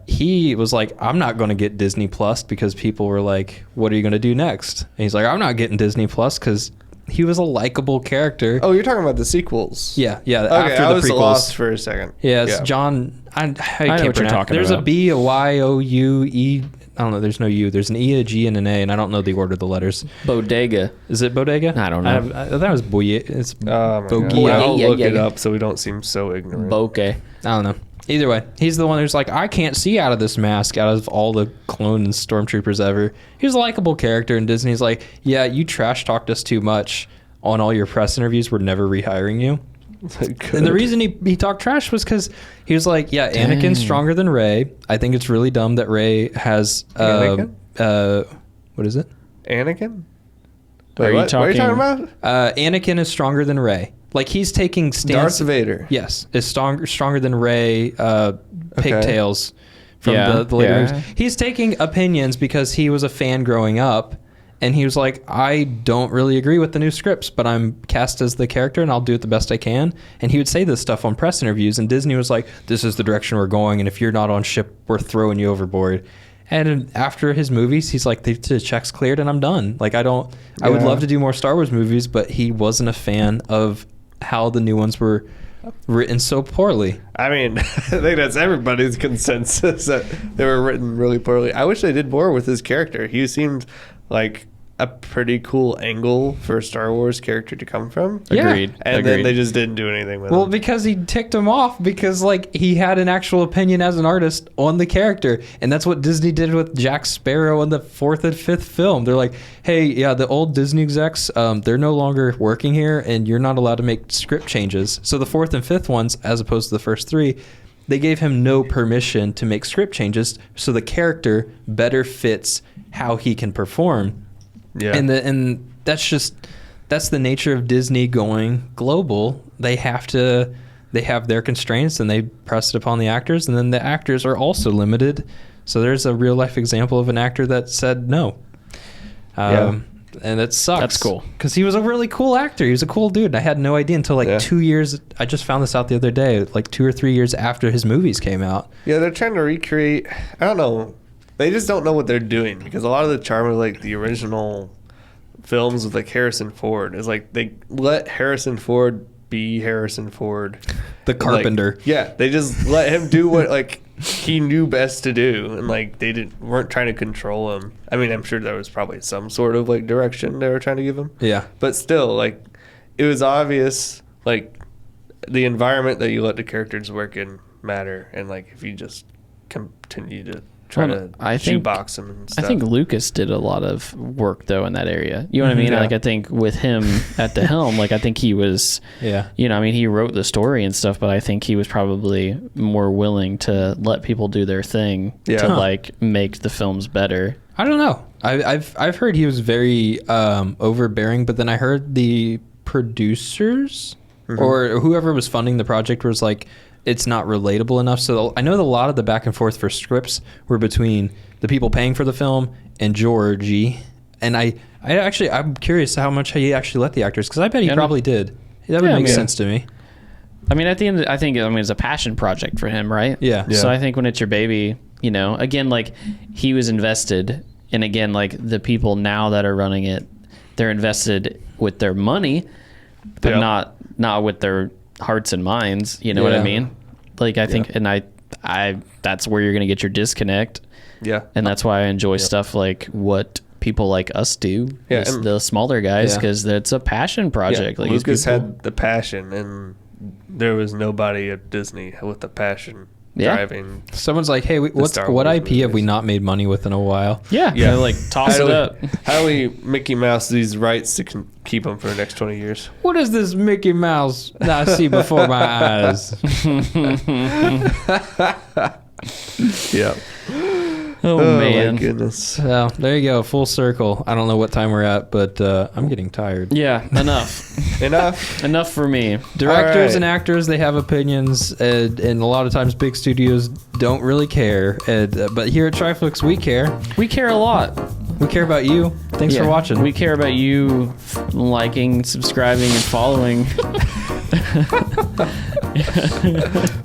Speaker 3: He was like, I'm not going to get Disney Plus because people were like, what are you going to do next? And he's like, I'm not getting Disney Plus because he was a likable character.
Speaker 2: Oh, you're talking about the sequels?
Speaker 3: Yeah.
Speaker 2: Okay,
Speaker 3: After
Speaker 2: I
Speaker 3: the
Speaker 2: was
Speaker 3: prequels.
Speaker 2: Lost for a second.
Speaker 3: Yeah, it's John. I can't
Speaker 1: what you're talking
Speaker 3: There's
Speaker 1: about.
Speaker 3: a B, a Y, O, U, E. I don't know. There's no U. There's an E, a G, and an A, and I don't know the order of the letters.
Speaker 1: Bodega.
Speaker 3: Is it Bodega?
Speaker 1: I don't know.
Speaker 3: I thought it was Boye. It's
Speaker 2: Oh my God.
Speaker 3: Bogie.
Speaker 2: Well, I'll
Speaker 1: Yeah,
Speaker 2: look
Speaker 1: yeah,
Speaker 2: it
Speaker 1: yeah.
Speaker 2: up so we don't seem so ignorant.
Speaker 1: Bokeh.
Speaker 3: I don't know. Either way, he's the one who's like, I can't see out of this mask out of all the clone and stormtroopers ever. He's a likable character, and Disney's like, yeah, you trash talked us too much on all your press interviews. We're never rehiring you. And the reason he talked trash was because he was like, yeah, Anakin's stronger than Rey. I think it's really dumb that Rey has
Speaker 2: Anakin?
Speaker 3: What is it?
Speaker 2: Anakin?
Speaker 1: Are
Speaker 2: Wait,
Speaker 1: you
Speaker 2: what are you
Speaker 1: talking-
Speaker 2: talking about?
Speaker 3: Anakin is stronger than Rey. Like he's taking stance.
Speaker 2: Darth Vader.
Speaker 3: Yes, is stronger than Rey. Pigtails from
Speaker 1: Yeah,
Speaker 3: the later
Speaker 1: yeah.
Speaker 3: movies. He's taking opinions because he was a fan growing up, and he was like, I don't really agree with the new scripts, but I'm cast as the character, and I'll do it the best I can. And he would say this stuff on press interviews, and Disney was like, this is the direction we're going, and if you're not on ship, we're throwing you overboard. And after his movies, he's like, the check's cleared, and I'm done. Like, I would love to do more Star Wars movies, but he wasn't a fan of how the new ones were written so poorly.
Speaker 2: I mean, I think that's everybody's consensus that they were written really poorly. I wish they did more with his character. He seemed like a pretty cool angle for a Star Wars character to come from.
Speaker 3: Yeah.
Speaker 1: Agreed.
Speaker 2: And then they just didn't do anything with
Speaker 3: Well,
Speaker 2: him.
Speaker 3: because he ticked him off because like he had an actual opinion as an artist on the character, and that's what Disney did with Jack Sparrow in the 4th and 5th film. They're like, hey, yeah, the old Disney execs, they're no longer working here, and you're not allowed to make script changes. So the 4th and 5th ones, as opposed to the first 3, they gave him no permission to make script changes, so the character better fits how he can perform.
Speaker 2: Yeah.
Speaker 3: And that's the nature of Disney going global. They have their constraints, and they press it upon the actors, and then the actors are also limited. So there's a real life example of an actor that said no. And it sucks.
Speaker 1: That's cool.
Speaker 3: Because he was a really cool actor. He was a cool dude. I had no idea until like 2 years. I just found this out the other day, like 2 or 3 years after his movies came out.
Speaker 2: Yeah, they're trying to recreate. I don't know. They just don't know what they're doing, because a lot of the charm of like the original films with like Harrison Ford is like they let Harrison Ford be Harrison Ford,
Speaker 3: The carpenter.
Speaker 2: Like, yeah, they just let him do what like he knew best to do, and like they weren't trying to control him. I mean, I'm sure there was probably some sort of like direction they were trying to give him.
Speaker 3: Yeah.
Speaker 2: But still, like, it was obvious, like, the environment that you let the characters work in matter, and like if you just continue to try to shoebox them and stuff.
Speaker 1: I think Lucas did a lot of work though in that area. You know what I mean?
Speaker 2: Yeah.
Speaker 1: Like I think with him at the helm, like I think he was, you know, I mean he wrote the story and stuff, but I think he was probably more willing to let people do their thing to like make the films better.
Speaker 3: I don't know. I've heard he was very overbearing, but then I heard the producers or whoever was funding the project was like, it's not relatable enough. So I know that a lot of the back and forth for scripts were between the people paying for the film and Georgie. And I'm curious how much he actually let the actors, because I bet he probably did. That would make sense to me.
Speaker 1: I mean, at the end, I think it's a passion project for him, right?
Speaker 3: Yeah.
Speaker 1: So I think when it's your baby, you know, again, like he was invested, and again, like the people now that are running it, they're invested with their money, but not with their hearts and minds. You know what I mean? Like I think, and I that's where you're gonna get your disconnect.
Speaker 2: Yeah.
Speaker 1: And that's why I enjoy stuff like what people like us do.
Speaker 2: Yeah,
Speaker 1: is the smaller guys, because it's a passion project.
Speaker 2: Yeah.
Speaker 1: Like
Speaker 2: Lucas had the passion, and there was nobody at Disney with the passion driving.
Speaker 3: Someone's like, hey, what IP have we not made money with in a while?
Speaker 1: Yeah. Like toss it up.
Speaker 2: How do we Mickey Mouse these rights to keep them for the next 20 years?
Speaker 3: What is this Mickey Mouse that I see before my eyes?
Speaker 2: Yeah.
Speaker 1: Oh, man.
Speaker 2: My goodness.
Speaker 3: So there you go, full circle. I don't know what time we're at, but I'm getting tired.
Speaker 1: Yeah, enough. Enough for me.
Speaker 3: Directors and actors, they have opinions, and a lot of times big studios don't really care. But here at TRIFLIX, we care.
Speaker 1: We care a lot.
Speaker 3: We care about you. Thanks for watching.
Speaker 1: We care about you liking, subscribing, and following.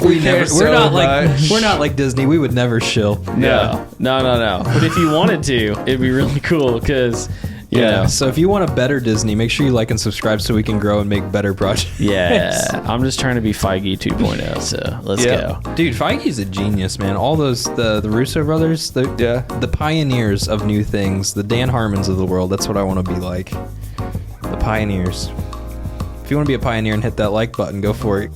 Speaker 3: We're not like Disney. We would never shill.
Speaker 1: No. But if you wanted to, it'd be really cool because, you know.
Speaker 3: So if you want a better Disney, make sure you like and subscribe so we can grow and make better projects.
Speaker 1: Yeah. I'm just trying to be Feige 2.0, so let's go.
Speaker 3: Dude, Feige's a genius, man. All those, the Russo brothers, the pioneers of new things, the Dan Harmons of the world. That's what I want to be like. The pioneers. If you want to be a pioneer and hit that like button, go for it.